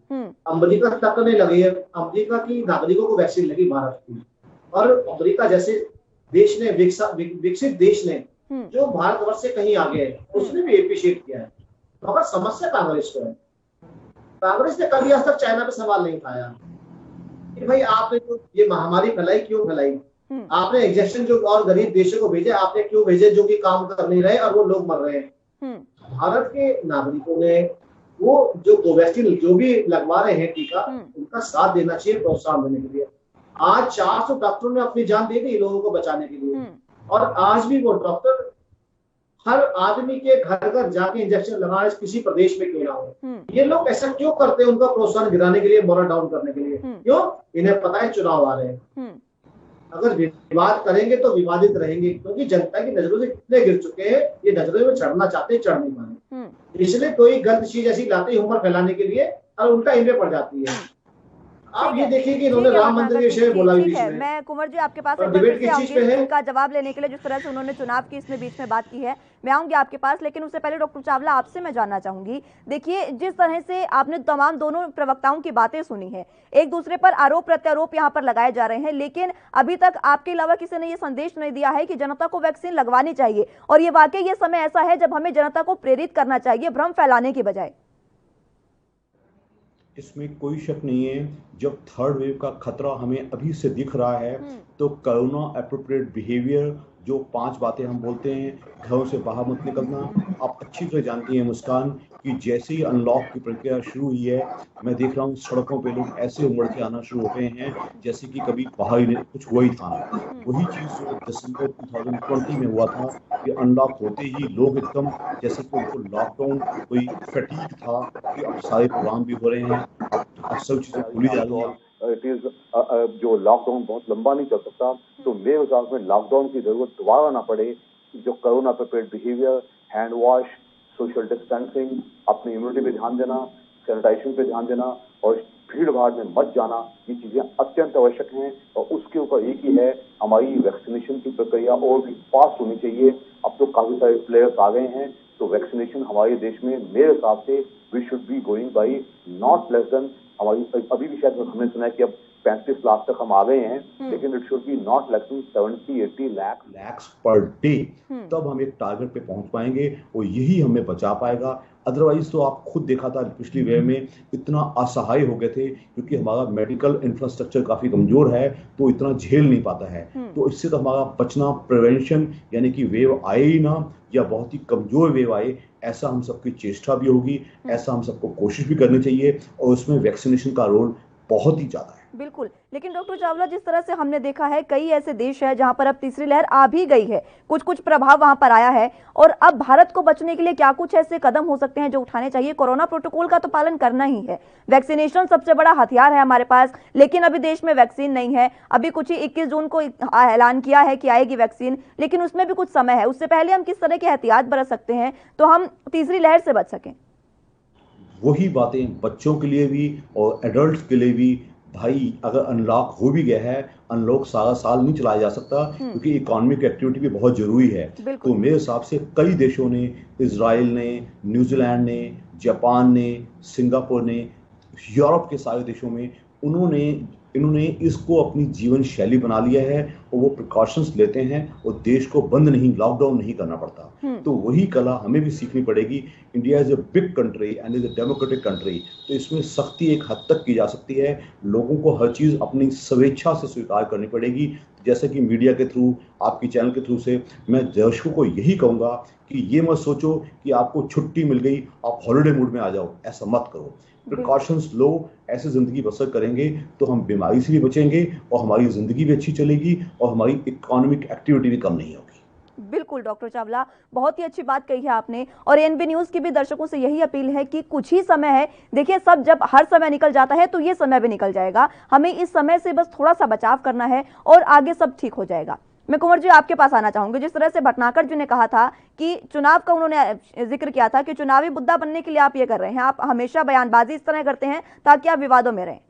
अमेरिका तक नहीं लगी है, अमेरिका की नागरिकों को वैक्सीन लगी भारत की। और अमेरिका जैसे देश ने, विकसित देश ने, जो भारतवर्ष से कहीं आगे है, उसने भी एप्रिशिएट किया है। मगर समस्या कांग्रेस को है। कांग्रेस ने कभी आज तक चाइना पे सवाल नहीं उठाया कि भाई आपने तो ये महामारी फैलाई, क्यों फैलाई? आपने इंजेक्शन जो और गरीब देशों को भेजे, आपने क्यों भेजे जो कि काम कर नहीं रहे और वो लोग मर रहे हैं? भारत के नागरिकों ने वो जो कोवैक्सीन जो भी लगवा रहे हैं टीका, उनका साथ देना चाहिए, प्रोत्साहन देने के लिए। आज 400 डॉक्टरों ने अपनी जान दे दी लोगों को बचाने के लिए, और आज भी वो डॉक्टर हर आदमी के घर घर जाके इंजेक्शन लगाए, किसी प्रदेश में क्यों ना हो। ये लोग ऐसा क्यों करते हैं? उनका प्रोत्साहन गिराने के लिए, मोरल डाउन करने के लिए। क्यों? इन्हें पता है चुनाव आ रहे हैं। अगर विवाद करेंगे तो विवादित रहेंगे, क्योंकि जनता की नजरों से कितने गिर चुके हैं, ये नजरों में चढ़ना चाहते हैं, चढ़ नहीं पाए। इसलिए कोई गलत चीज ऐसी लाते हैं उम्र फैलाने के लिए, और उल्टा इनमें पड़ जाती है। आप ये देखिए कि इन्होंने राम मंदिर के विषय में बोला बीच में। मैं कुंवर जी आपके पास डिबेट किस चीज पे है, उनका जवाब लेने के लिए, जिस तरह से उन्होंने चुनाव की इसमें बीच में बात की है, मैं आऊंगी आपके पास, लेकिन उससे पहले डॉक्टर चावला आपसे मैं जानना चाहूंगी। देखिए, जिस तरह से आपने तमाम दोनों प्रवक्ताओं की बातें सुनी है, एक दूसरे पर आरोप प्रत्यारोप यहाँ पर लगाए जा रहे हैं, लेकिन अभी तक आपके अलावा किसी ने ये संदेश नहीं दिया है कि जनता को वैक्सीन लगवानी चाहिए। और ये वाकई ये समय ऐसा है जब हमें जनता को प्रेरित करना चाहिए, भ्रम फैलाने की बजाय। इसमें कोई शक नहीं है, जब थर्ड वेव का खतरा हमें अभी से दिख रहा है, तो कोरोना एप्रोप्रिएट बिहेवियर, जो 5 बातें हम बोलते हैं, घरों से बाहर मत निकलना। आप अच्छी तरह जानती हैं मुस्कान कि जैसे ही अनलॉक की प्रक्रिया शुरू हुई है, मैं देख रहा हूँ सड़कों पे लोग ऐसे उमड़ के आना शुरू हो गए हैं जैसे कि कभी बाहर ही कुछ हुआ ही था। वही चीज़ जो दिसंबर 2020 में हुआ था कि अनलॉक होते ही लोग एकदम जैसे कि उनको लॉकडाउन कोई फटीग था कि अब सारे प्रोग्राम भी हो रहे हैं, अब सब चीज़ें खुली जा रही हैं। जो लॉकडाउन बहुत लंबा नहीं चल सकता, तो मेरे हिसाब में लॉकडाउन की जरूरत दोबारा ना पड़े। जो corona prepared behaviour, hand wash, social distancing, अपनी इम्यूनिटी पे ध्यान देना, सैनिटाइजेशन पे ध्यान देना, और भीड़ भाड़ में मत जाना, ये चीजें अत्यंत आवश्यक हैं। और उसके ऊपर एक ही है, हमारी वैक्सीनेशन की प्रक्रिया और भी फास्ट होनी चाहिए। अब तो काफी सारे प्लेयर्स आ गए हैं, तो वैक्सीनेशन हमारे देश में मेरे हिसाब से we should be going by not less than, हमारी अभी भी शायद हमने सुना है कि अब 35 लाख तक हम आ गए हैं, लेकिन it should be not less then 70-80 lakh per day. तब हम एक टारगेट पे पहुंच पाएंगे और यही हमें बचा पाएगा। अदरवाइज तो आप खुद देखा था पिछली वेव में इतना असहाय हो गए थे, क्योंकि हमारा मेडिकल इंफ्रास्ट्रक्चर काफी कमजोर है, तो इतना झेल नहीं पाता है। तो इससे तो हमारा बचना, प्रिवेंशन, यानी कि वेव आए ही ना या बहुत ही कमजोर वेव आए, ऐसा हम सबकी चेष्टा भी होगी, ऐसा हम सबको कोशिश भी करनी चाहिए। और उसमें वैक्सीनेशन का रोल बहुत ही ज्यादा है। बिल्कुल, लेकिन डॉक्टर चावला, जिस तरह से हमने देखा है कई ऐसे देश हैं जहां पर अब तीसरी लहर आ भी गई है, कुछ कुछ प्रभाव वहां पर आया है, और अब भारत को बचने के लिए क्या कुछ ऐसे कदम हो सकते हैं जो उठाने चाहिए? कोरोना प्रोटोकॉल का तो पालन करना ही है, वैक्सीनेशन सबसे बड़ा हथियार है हमारे पास, लेकिन अभी देश में वैक्सीन नहीं है। अभी कुछ ही 21 जून को ऐलान किया है कि आएगी वैक्सीन, लेकिन उसमें भी कुछ समय है। उससे पहले हम किस तरह के एहतियात बरत सकते हैं तो हम तीसरी लहर से बच सकें? वही बातें बच्चों के लिए भी और एडल्ट्स के लिए भी। भाई, अगर अनलॉक हो भी गया है, अनलॉक सारा साल नहीं चलाया जा सकता, क्योंकि इकोनॉमिक एक्टिविटी भी बहुत जरूरी है। तो मेरे हिसाब से कई देशों ने, इजराइल ने, न्यूजीलैंड ने, जापान ने, सिंगापुर ने, यूरोप के सारे देशों में इन्होंने इसको अपनी जीवन शैली बना लिया है और वो प्रिकॉशंस लेते हैं और देश को बंद नहीं, लॉकडाउन नहीं करना पड़ता। तो वही कला हमें भी सीखनी पड़ेगी। India is a big country and is a democratic country, तो इसमें सख्ती एक हद तक की जा सकती है। लोगों को हर चीज अपनी स्वेच्छा से स्वीकार करनी पड़ेगी। जैसे कि मीडिया के थ्रू, आपकी चैनल के थ्रू से मैं दर्शकों को यही कहूंगा कि ये मत सोचो कि आपको छुट्टी मिल गई, आप हॉलिडे मूड में आ जाओ, ऐसा मत करो। प्रिकॉशंस लो, ऐसे जिंदगी बसर करेंगे तो हम बीमारी से भी बचेंगे और हमारी जिंदगी भी अच्छी चलेगी और हमारी इकोनॉमिक एक्टिविटी भी कम नहीं होगी। बिल्कुल डॉक्टर चावला, बहुत ही अच्छी बात कही है आपने, और एनबी न्यूज की भी दर्शकों से यही अपील है कि कुछ ही समय है। देखिए, सब जब हर समय निकल जाता है तो ये समय भी निकल जाएगा, हमें इस समय से बस थोड़ा सा बचाव करना है और आगे सब ठीक हो जाएगा। मैं कुंवर जी आपके पास आना चाहूंगी। जिस तरह से भटनागर जी ने कहा था कि चुनाव का उन्होंने जिक्र किया था कि चुनावी मुद्दा बनने के लिए आप ये कर रहे हैं, आप हमेशा बयानबाजी इस तरह करते हैं ताकि आप विवादों में रहें।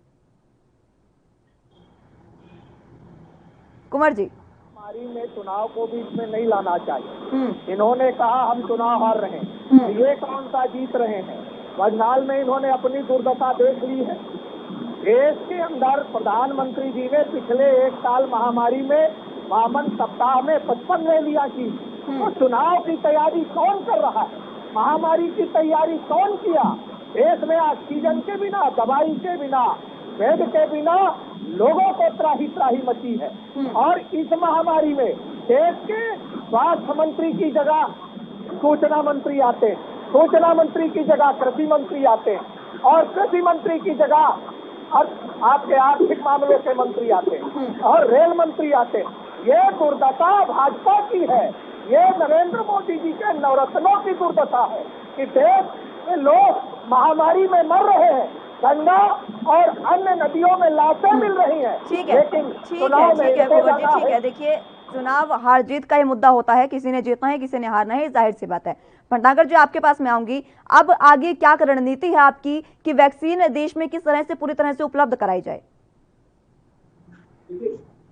कुंवर जी, हमारी में चुनाव को भी इसमें नहीं लाना चाहिए। इन्होंने कहा हम चुनाव हार रहे हैं, ये कौन सा जीत रहे हैं? बंगाल में इन्होंने अपनी दुर्दशा देख ली है। देश के अंदर प्रधानमंत्री जी ने पिछले 1 साल महामारी में 52 सप्ताह में 55 रैलियां की। तो चुनाव की तैयारी कौन कर रहा है? महामारी की तैयारी कौन किया? देश में ऑक्सीजन के बिना, दवाई के बिना, बेड के बिना लोगों को त्राही त्राही मची है। और इस महामारी में देश के स्वास्थ्य मंत्री की जगह सूचना मंत्री आते हैं, सूचना मंत्री की जगह कृषि मंत्री आते हैं, और कृषि मंत्री की जगह आपके आर्थिक मामलों के मंत्री आते हैं और रेल मंत्री आते हैं। ये दुर्दशा भाजपा की है, ये नरेंद्र मोदी जी के नवरत्नों की दुर्दशा है कि देश में लोग महामारी में मर रहे हैं, गंगा और अन्य नदियों में लाशें मिल रही हैं। ठीक है, ठीक है। देखिए, चुनाव हार जीत का ही मुद्दा होता है, किसी ने जीतना है किसी ने हारना है, जाहिर सी बात है। भटनागर जी, आपके पास मैं आऊंगी। अब आगे क्या रणनीति है आपकी कि वैक्सीन देश में किस तरह से पूरी तरह से उपलब्ध कराई जाए?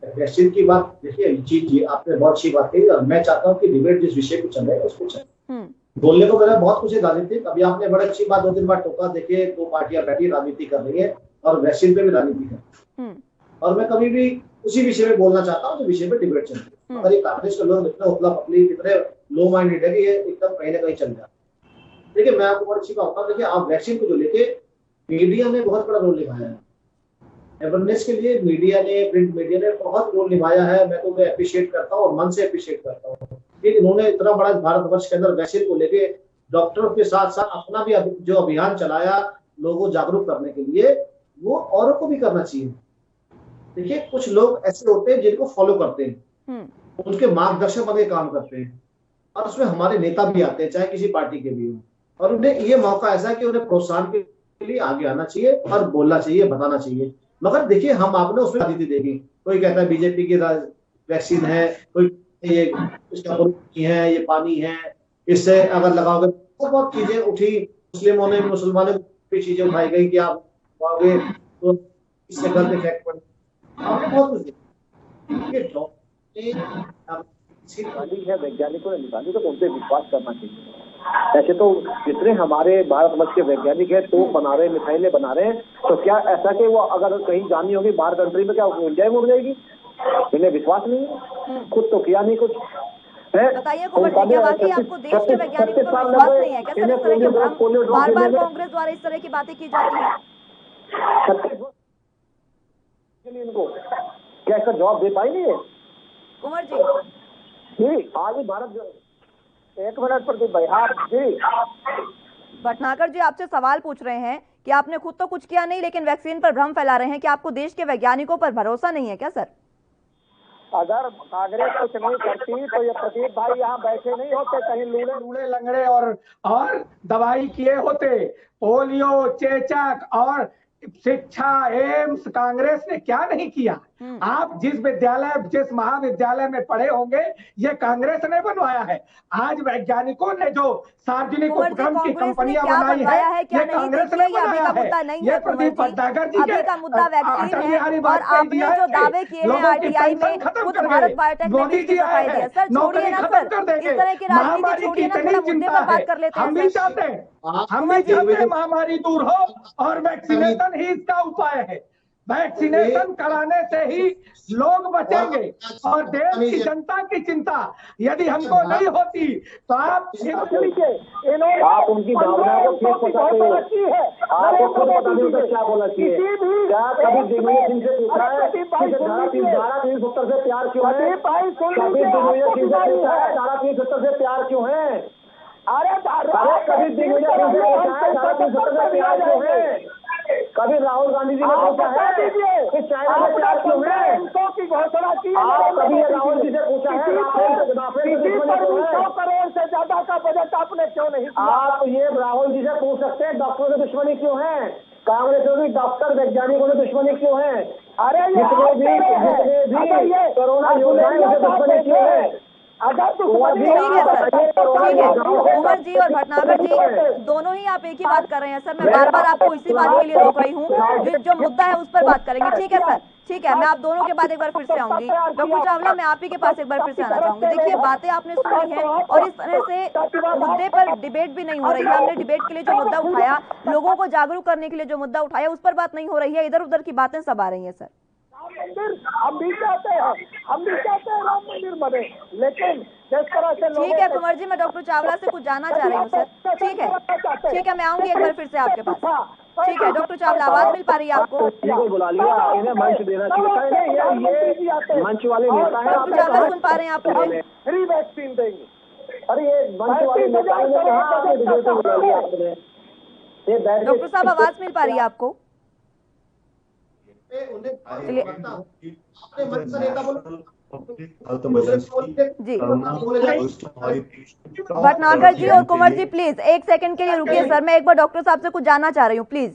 वैक्सीन की बात देखिए, जी आपने बहुत अच्छी बात कही, और मैं चाहता हूँ कि डिबेट जिस विषय को चल रहा है उसको बोलने को मेरा बहुत कुछ है राजनीतिक। अभी आपने बड़ी अच्छी बात 2 दिन बाद टोका, देखिए 2 पार्टियां बैठी राजनीति कर रही है और वैक्सीन पे भी राजनीति कर रही है, और मैं कभी भी उसी विषय में बोलना चाहता हूँ जो विषय पे डिबेट चल रही है। अगर ये कांग्रेस के लोग इतने उतला पतली, इतने लो माइंडेड है कि ये एकदम कहीं ना कहीं चल जाए। देखिए, मैं आपको बड़ी अच्छी बात बताऊँ, देखिए आप वैक्सीन को जो लेके मीडिया ने बहुत बड़ा रोल निभाया है, अवेयरनेस के लिए मीडिया ने, प्रिंट मीडिया ने बहुत रोल निभाया है। मैं तो उन्हें अप्रिशिएट करता हूँ और मन से अप्रिशिएट करता हूँ कि इन्होंने इतना बड़ा भारतवर्ष के अंदर वैक्सीन को लेके डॉक्टरों के साथ साथ अपना भी जो अभियान चलाया लोगों को जागरूक करने के लिए, वो औरों को भी करना चाहिए। देखिए, कुछ लोग ऐसे होते हैं जिनको फॉलो करते हैं, उनके मार्गदर्शन बन के काम करते हैं, और उसमें हमारे नेता भी आते हैं, चाहे किसी पार्टी के भी हो, और उन्हें ये मौका ऐसा है कि उन्हें प्रोत्साहन के लिए आगे आना चाहिए और बोलना चाहिए, बताना चाहिए। मगर देखिए, हम आपने उसमें राजनीति देखी, कोई कहता है बीजेपी की वैक्सीन है, कोई ये इसका है, ये पानी है, इससे अगर लगाओगे बहुत चीजें उठी। मुस्लिमों ने, मुसलमानों की चीजें उठाई गई कि आप तो इससे गलत इफेक्ट पड़े। आपने बहुत कुछ देखा ये डॉक्टर निकाली है, वैज्ञानिकों ने निकाली, तो उन पे विश्वास करना चाहिए। ऐसे तो जितने हमारे भारतवर्ष के वैज्ञानिक हैं तो बना रहे हैं, मिसाइलें बना रहे हैं, तो क्या ऐसा कि वो अगर कहीं जानी होगी बाहर कंट्री में, क्या इंडिया में उड़ जाएगी? इन्हें विश्वास नहीं है, खुद तो किया नहीं कुछ। बताइए कुंवर जी, क्या वाकई आपको देश के वैज्ञानिकों पर विश्वास नहीं है क्या सर? इस तरह के भ्रम बार बार कांग्रेस द्वारा इस तरह की बातें की जाती है। इनको क्या इसका जवाब दे पाई नहीं है कुंवर जी? आज भारत, एक मिनट प्रदीप भाई, आप जी भटनागर जी आपसे सवाल पूछ रहे हैं कि आपने खुद तो कुछ किया नहीं लेकिन वैक्सीन पर भ्रम फैला रहे हैं कि आपको देश के वैज्ञानिकों पर भरोसा नहीं है क्या सर? अगर कांग्रेस कुछ नहीं करती तो ये प्रदीप भाई यहाँ बैठे नहीं होते, कहीं लूले लंगड़े और दवाई किए होते। पोलियो, चेचक और शिक्षा, एम्स कांग्रेस ने क्या नहीं किया? आप जिस विद्यालय, जिस महाविद्यालय में पढ़े होंगे, ये कांग्रेस ने बनवाया है। आज वैज्ञानिकों ने जो सार्वजनिक उपक्रम की कंपनियां बनाई है, ये कांग्रेस ने बनाया है। ये प्रदीप भटनागर जी का मुद्दा वैक्सीन है और आपने जो दावे किए हैं आरटीआई में खुद भारत बायोटेक ने भी सफाई दिया। सर छोड़िए ना सर, इस तरह की राजनीति छोड़िए ना, थोड़ा मुद्दे पर बात कर लेते हैं। हम भी चाहते हैं महामारी दूर हो और वैक्सीनेशन ही इसका उपाय है। वैक्सीनेशन कराने से ही लोग बचेंगे और देश की जनता की चिंता यदि हमको नहीं होती तो आप उनकी भावनाओं को ठीक बताते हैं। आपको खुद पता नहीं होता क्या बोला चाहिए। क्या कभी दिग्विजय सिंह से पूछा है कि धारा 370 से प्यार क्यों है? कभी दिग्विजय सिंह से पूछा है धारा 370 से प्यार क्यों है? कभी दिग्विजय सिंह से पूछा है धारा 370 से प्यार क्यों है? कभी राहुल गांधी जी ने पूछा है कि चाइना में प्यार क्यों है? की घोषणा की है। कभी राहुल जी से पूछा है 100 करोड़ से ज्यादा का बजट आपने क्यों नहीं? आप ये राहुल जी से पूछ सकते हैं डॉक्टरों से दुश्मनी क्यों है? कांग्रेस में डॉक्टर वैज्ञानिकों से दुश्मनी क्यों है? अरे जितने भी कोरोना योद्धाएं उनसे दुश्मनी क्यों है? ठीक है सर, ठीक है। कुंवर जी और भटनागर जी दोनों ही आप एक ही बात कर रहे हैं सर। मैं बार बार आपको इसी बात के लिए रोक रही हूँ, जो मुद्दा है उस पर बात करेंगे। ठीक है सर, ठीक है। मैं आप दोनों के बाद एक बार फिर से आऊंगी। डॉक्टर चावला, मैं आप ही के पास एक बार फिर से आना चाहूंगी। देखिए, बातें आपने सुनी है और इस तरह से मुद्दे पर डिबेट भी नहीं हो रही है। हमने डिबेट के लिए जो मुद्दा उठाया, लोगों को जागरूक करने के लिए जो मुद्दा उठाया, उस पर बात नहीं हो रही है। इधर उधर की बातें सब आ रही है सर। हम भी चाहते हैं राम मंदिर बने, लेकिन जिस तरह से ठीक है कुंवर जी, मैं डॉक्टर चावला से कुछ जानना चाह रही हूँ सर। ठीक है, ठीक है, मैं आऊंगी एक बार फिर से आपके पास। ठीक है डॉक्टर चावला, आवाज मिल पा रही है आपको? बुला लिया, इन्हें मंच देना चाहिए। ये मंच वाले नेता हैं। डॉक्टर चावला सुन पा रहे हैं आप मुझे? फ्री वैक्सीन देंगे। अरे ये मंच वाले नेता हैं। डॉक्टर साहब, आवाज मिल पा रही है आपको? जी भटनागर जी और कुंवर जी प्लीज एक सेकंड के लिए रुकिए सर। मैं एक बार डॉक्टर साहब से कुछ जानना चाह रही हूँ, प्लीज।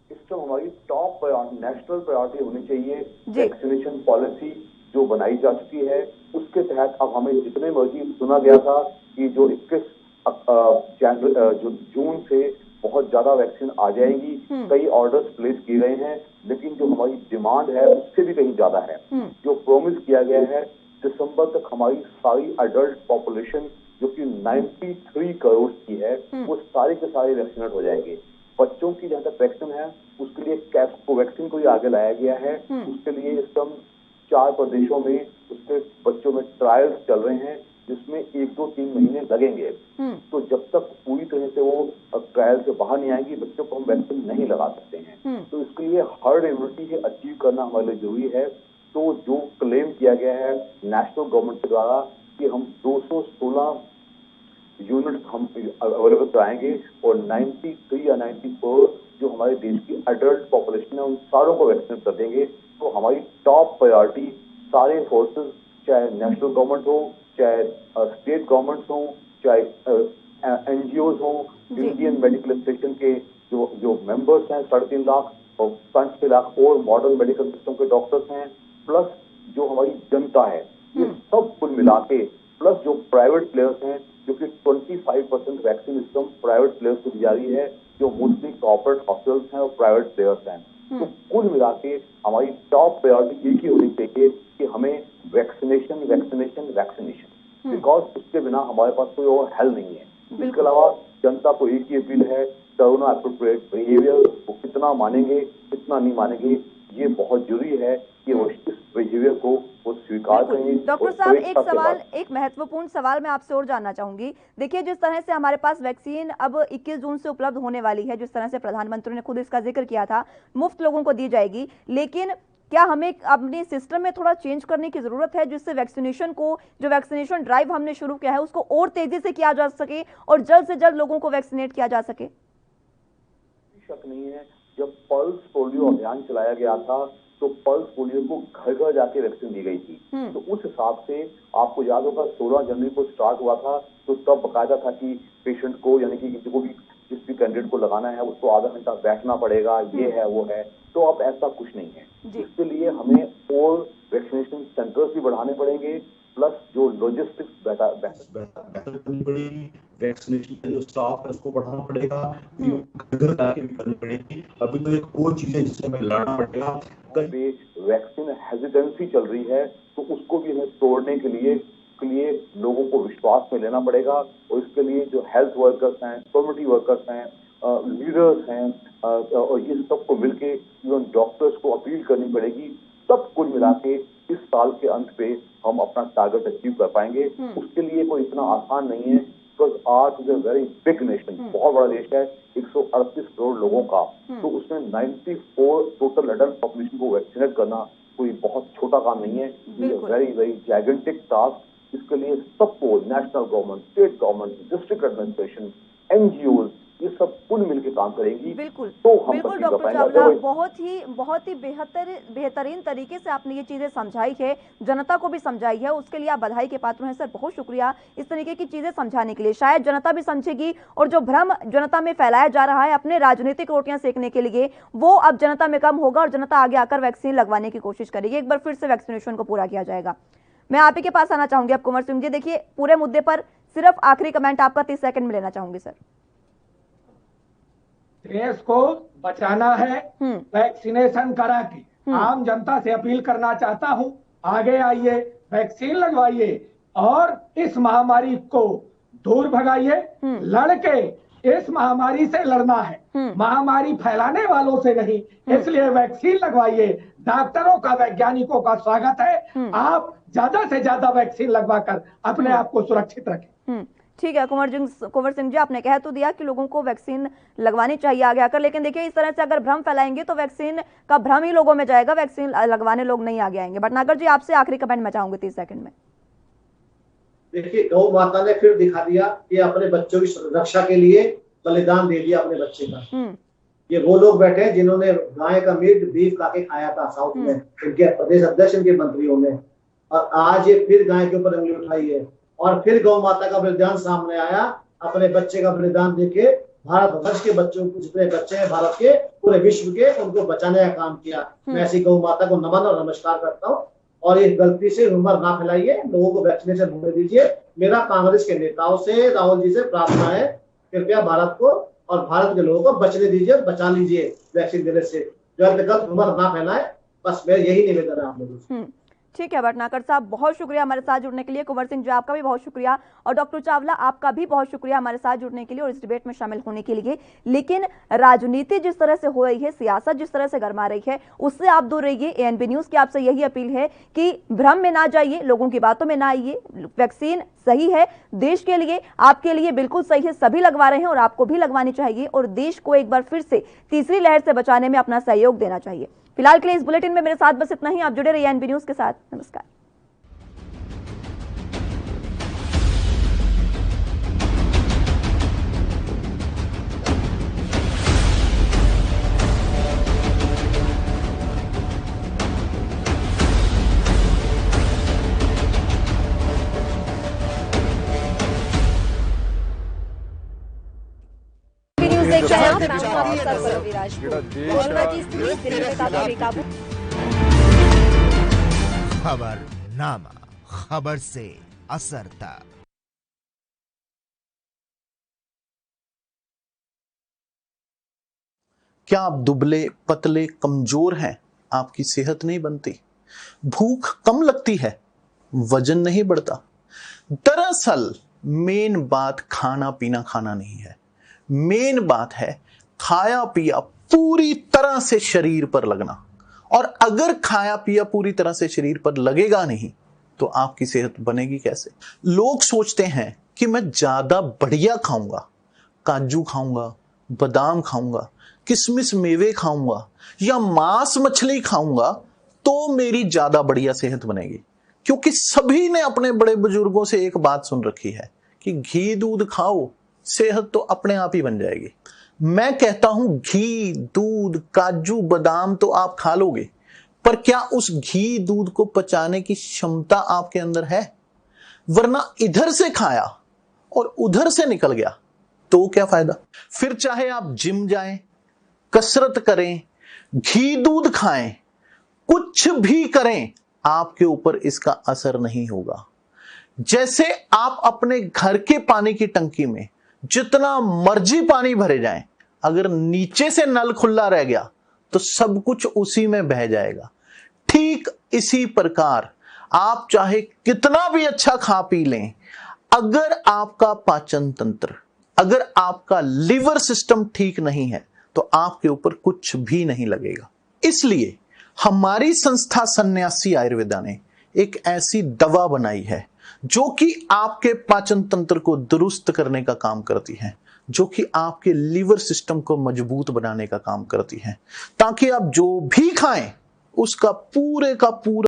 सिस्टम हमारी टॉप नेशनल प्रायोरिटी होनी चाहिए। वैक्सीनेशन पॉलिसी जो बनाई जा चुकी है उसके तहत अब हमें जितने मर्जी सुना गया था कि जो 21 जून से बहुत ज्यादा वैक्सीन आ जाएंगी, कई ऑर्डर्स प्लेस किए गए हैं, लेकिन जो हमारी डिमांड है उससे भी कहीं ज्यादा है। जो प्रोमिस किया गया है दिसंबर तक हमारी सारी अडल्ट पॉपुलेशन जो कि 93 करोड़ की है वो सारे के सारे वैक्सीनेट हो जाएंगे। बच्चों की जहां तक वैक्सीन है उसके लिए कोवैक्सीन को ही आगे लाया गया है। उसके लिए इस समय 4 प्रदेशों में उसके बच्चों में ट्रायल्स चल रहे हैं जिसमें 1-2-3 महीने लगेंगे। तो जब तक पूरी तरह से वो ट्रायल से बाहर नहीं आएंगी बच्चों को हम वैक्सीन नहीं लगा सकते हैं। तो इसके लिए हर्ड इम्यूनिटी अचीव करना हमारे लिए जरूरी है। तो जो क्लेम किया गया है नेशनल गवर्नमेंट के द्वारा कि हम 216 यूनिट हम अवेलेबल कराएंगे और 93 या 94 जो हमारे देश की अडल्ट पॉपुलेशन है उन सारों को वैक्सीनेट कर देंगे। तो हमारी टॉप प्रायोरिटी सारे फोर्सेस, चाहे नेशनल गवर्नमेंट हो, चाहे स्टेट गवर्नमेंट्स हो, चाहे एनजीओज हो, इंडियन मेडिकल एसोसिएशन के जो मेंबर्स हैं 3.5 लाख और 5 लाख और मॉडर्न मेडिकल सिस्टम के डॉक्टर्स हैं, प्लस जो हमारी जनता है, ये सब कुल मिला के, प्लस जो प्राइवेट प्लेयर्स हैं जो कि 25% वैक्सीन सिस्टम प्राइवेट प्लेयर्स को दी जा रही है, जो मोस्टली कॉर्पोरेट हॉस्पिटल्स हैं और प्राइवेट प्लेयर्स हैं। तो कुल मिला के हमारी टॉप प्रायोरिटी एक ही होनी चाहिए कि हमें वैक्सीनेशन वैक्सीनेशन वैक्सीनेशन, बिकॉज उसके बिना हमारे पास कोई और हल नहीं है। इसके अलावा जनता को एक ही अपील है, कोरोना एप्रोप्रिएट बिहेवियर को कितना मानेंगे कितना नहीं मानेंगे, ये बहुत जरूरी है कि वो इस बिहेवियर को वो स्वीकार करें। डॉक्टर साहब, एक महत्वपूर्ण सवाल मैं आपसे और जानना चाहूंगी। देखिए, जिस तरह से हमारे पास वैक्सीन अब 21 जून से उपलब्ध होने वाली है, जिस तरह से प्रधानमंत्री ने खुद इसका जिक्र किया था, मुफ्त लोगों को दी जाएगी, लेकिन क्या हमें अपने सिस्टम में थोड़ा चेंज करने की जरूरत है, जिससे वैक्सीनेशन को, जो वैक्सीनेशन ड्राइव हमने शुरू किया है, उसको और तेजी से किया जा सके और जल्द से जल्द लोगों को वैक्सीनेट किया जा सके? शक नहीं है, जब पल्स पोलियो अभियान चलाया गया था तो पल्स पोलियो को घर घर जाके वैक्सीन दी गई थी। तो उस हिसाब से आपको याद होगा 16 जनवरी को स्टार्ट हुआ था, तो तब बकायदा था कि पेशेंट को, यानी कि किसी को भी, जिस भी कैंडिडेट को लगाना है उसको आधा घंटा बैठना पड़ेगा, ये है वो है। तो अब ऐसा कुछ नहीं है। इसके लिए हमें और वैक्सीनेशन सेंटर्स भी बढ़ाने पड़ेंगे, प्लस जो लॉजिस्टिक्स बेहतर करनी पड़ेगी, वैक्सीनेशन का जो स्टाफ है उसको बढ़ाना पड़ेगा, घर जाके भी करनी पड़ेगी। अभी तो एक और चीज है जिससे हमें लड़ना पड़ेगा। पे वैक्सीन हेजिटेंसी चल रही है, तो उसको भी हमें तोड़ने के लिए लोगों को विश्वास में लेना पड़ेगा। और इसके लिए जो हेल्थ वर्कर्स हैं, कम्युनिटी वर्कर्स हैं, लीडर्स हैं, और ये सबको मिलके इवन डॉक्टर्स को अपील करनी पड़ेगी। तब कुल मिला के इस साल के अंत पे हम अपना टारगेट अचीव कर पाएंगे। उसके लिए कोई इतना आसान नहीं है, because art is a very big nation, बहुत बड़ा देश है, 138 करोड़ लोगों का। तो उसमें 94 टोटल एडल्ट पॉपुलेशन को वैक्सीनेट करना कोई बहुत छोटा काम नहीं है। Very very gigantic task. इसके लिए सबको, national government, state government, district administration, NGO, ये सब कुल मिलकर काम करेंगी। बिल्कुल तो हम बिल्कुल डॉक्टर चावला, बहुत ही बेहतरीन तरीके से आपने ये चीजें समझाई है, जनता को भी समझाई है, उसके लिए आप बधाई के पात्र हैं सर, बहुत शुक्रिया इस तरीके की चीजें समझाने के लिए। शायद जनता भी समझेगी और जो भ्रम जनता में फैलाया जा रहा है अपने राजनीतिक रोटियां सेकने के लिए, वो अब जनता में कम होगा और जनता आगे आकर वैक्सीन लगवाने की कोशिश करेगी। एक बार फिर से वैक्सीनेशन को पूरा किया जाएगा। मैं आप ही के पास आना चाहूंगी अब कुंवर सिंह जी। देखिए, पूरे मुद्दे पर सिर्फ आखिरी कमेंट आपका 30 सेकंड में लेना चाहूंगी सर। देश को बचाना है वैक्सीनेशन करा के। आम जनता से अपील करना चाहता हूं, आगे आइए, वैक्सीन लगवाइए और इस महामारी को दूर भगाइए। लड़के इस महामारी से लड़ना है, महामारी फैलाने वालों से नहीं, इसलिए वैक्सीन लगवाइए। डॉक्टरों का, वैज्ञानिकों का स्वागत है। आप ज्यादा से ज्यादा वैक्सीन लगवाकर अपने आप को सुरक्षित रखें। ठीक है कुंवर सिंह जी, आपने कह तो दिया कि लोगों को वैक्सीन लगवानी चाहिए आगे आकर, लेकिन देखिए इस तरह से अगर भ्रम फैलाएंगे तो वैक्सीन का भ्रम ही लोगों में जाएगा, वैक्सीन लगवाने लोग नहीं आगे आएंगे। भटनागर जी, आपसे आखिरी कमेंट मैं चाहूंगी 30 सेकंड में। देखिए, गौ माता ने फिर दिखा दिया कि अपने बच्चों की सुरक्षा के लिए बलिदान दे दिया अपने बच्चे का। ये वो लोग बैठे हैं जिन्होंने गाय का मीट, बीफ खाके खाया था साउथ में, इनके प्रदेश अध्यक्ष, इनके मंत्रियों ने, और आज ये फिर गाय के ऊपर उंगली उठाई है और फिर गौ माता का बलिदान सामने आया। अपने बच्चे का बलिदान देके भारत वर्ष के बच्चों को, जितने बच्चे हैं भारत के, पूरे विश्व के, उनको बचाने का काम किया। मैं ऐसी गौ माता को नमन और नमस्कार करता हूँ। और ये गलती से उम्र ना फैलाइए, लोगों को वैक्सीनेशन होने दीजिए। मेरा कांग्रेस के नेताओं से, राहुल जी से प्रार्थना है, कृपया भारत को और भारत के लोगों को बचने दीजिए, बचा लीजिए वैक्सीन देने से। गलत उम्र ना फैलाए, बस मेरा यही निवेदन है आप लोगों से। ठीक है भटनागर साहब, बहुत शुक्रिया हमारे साथ जुड़ने के लिए। कुंवर सिंह जी, आपका भी बहुत शुक्रिया, और डॉक्टर चावला आपका भी बहुत शुक्रिया हमारे साथ जुड़ने के लिए और इस डिबेट में शामिल होने के लिए। लेकिन राजनीति जिस तरह से हो रही है, सियासत जिस तरह से गरमा रही है, उससे आप दूर रहिए। एएनबी न्यूज की आपसे यही अपील है कि भ्रम में ना जाइए, लोगों की बातों में ना आइए। वैक्सीन सही है, देश के लिए, आपके लिए बिल्कुल सही है, सभी लगवा रहे हैं और आपको भी लगवानी चाहिए और देश को एक बार फिर से तीसरी लहर से बचाने में अपना सहयोग देना चाहिए। फिलहाल के लिए इस बुलेटिन में मेरे साथ बस इतना ही। आप जुड़े रहिए एएनबी न्यूज के साथ। नमस्कार। खबरनामा, खबर से असर तक। क्या आप दुबले पतले कमजोर हैं? आपकी सेहत नहीं बनती। भूख कम लगती है, वजन नहीं बढ़ता। दरअसल मेन बात खाना पीना खाना नहीं है, मेन बात है खाया पिया पूरी तरह से शरीर पर लगना। और अगर खाया पिया पूरी तरह से शरीर पर लगेगा नहीं तो आपकी सेहत बनेगी कैसे? लोग सोचते हैं कि मैं ज्यादा बढ़िया खाऊंगा, काजू खाऊंगा, बादाम खाऊंगा, किशमिश मेवे खाऊंगा या मांस मछली खाऊंगा तो मेरी ज्यादा बढ़िया सेहत बनेगी। क्योंकि सभी ने अपने बड़े बुजुर्गों से एक बात सुन रखी है कि घी दूध खाओ, सेहत तो अपने आप ही बन जाएगी। मैं कहता हूं घी दूध काजू बादाम तो आप खा लोगे, पर क्या उस घी दूध को पचाने की क्षमता आपके अंदर है? वरना इधर से खाया और उधर से निकल गया तो क्या फायदा? फिर चाहे आप जिम जाएं, कसरत करें, घी दूध खाएं, कुछ भी करें, आपके ऊपर इसका असर नहीं होगा। जैसे आप अपने घर के पानी की टंकी में जितना मर्जी पानी भरे जाए, अगर नीचे से नल खुला रह गया तो सब कुछ उसी में बह जाएगा। ठीक इसी प्रकार आप चाहे कितना भी अच्छा खा पी लें, अगर आपका पाचन तंत्र, अगर आपका लिवर सिस्टम ठीक नहीं है तो आपके ऊपर कुछ भी नहीं लगेगा। इसलिए हमारी संस्था सन्यासी आयुर्वेदा ने एक ऐसी दवा बनाई है जो कि आपके पाचन तंत्र को दुरुस्त करने का काम करती है, जो कि आपके लिवर सिस्टम को मजबूत बनाने का काम करती है, ताकि आप जो भी खाएं उसका पूरे का पूरा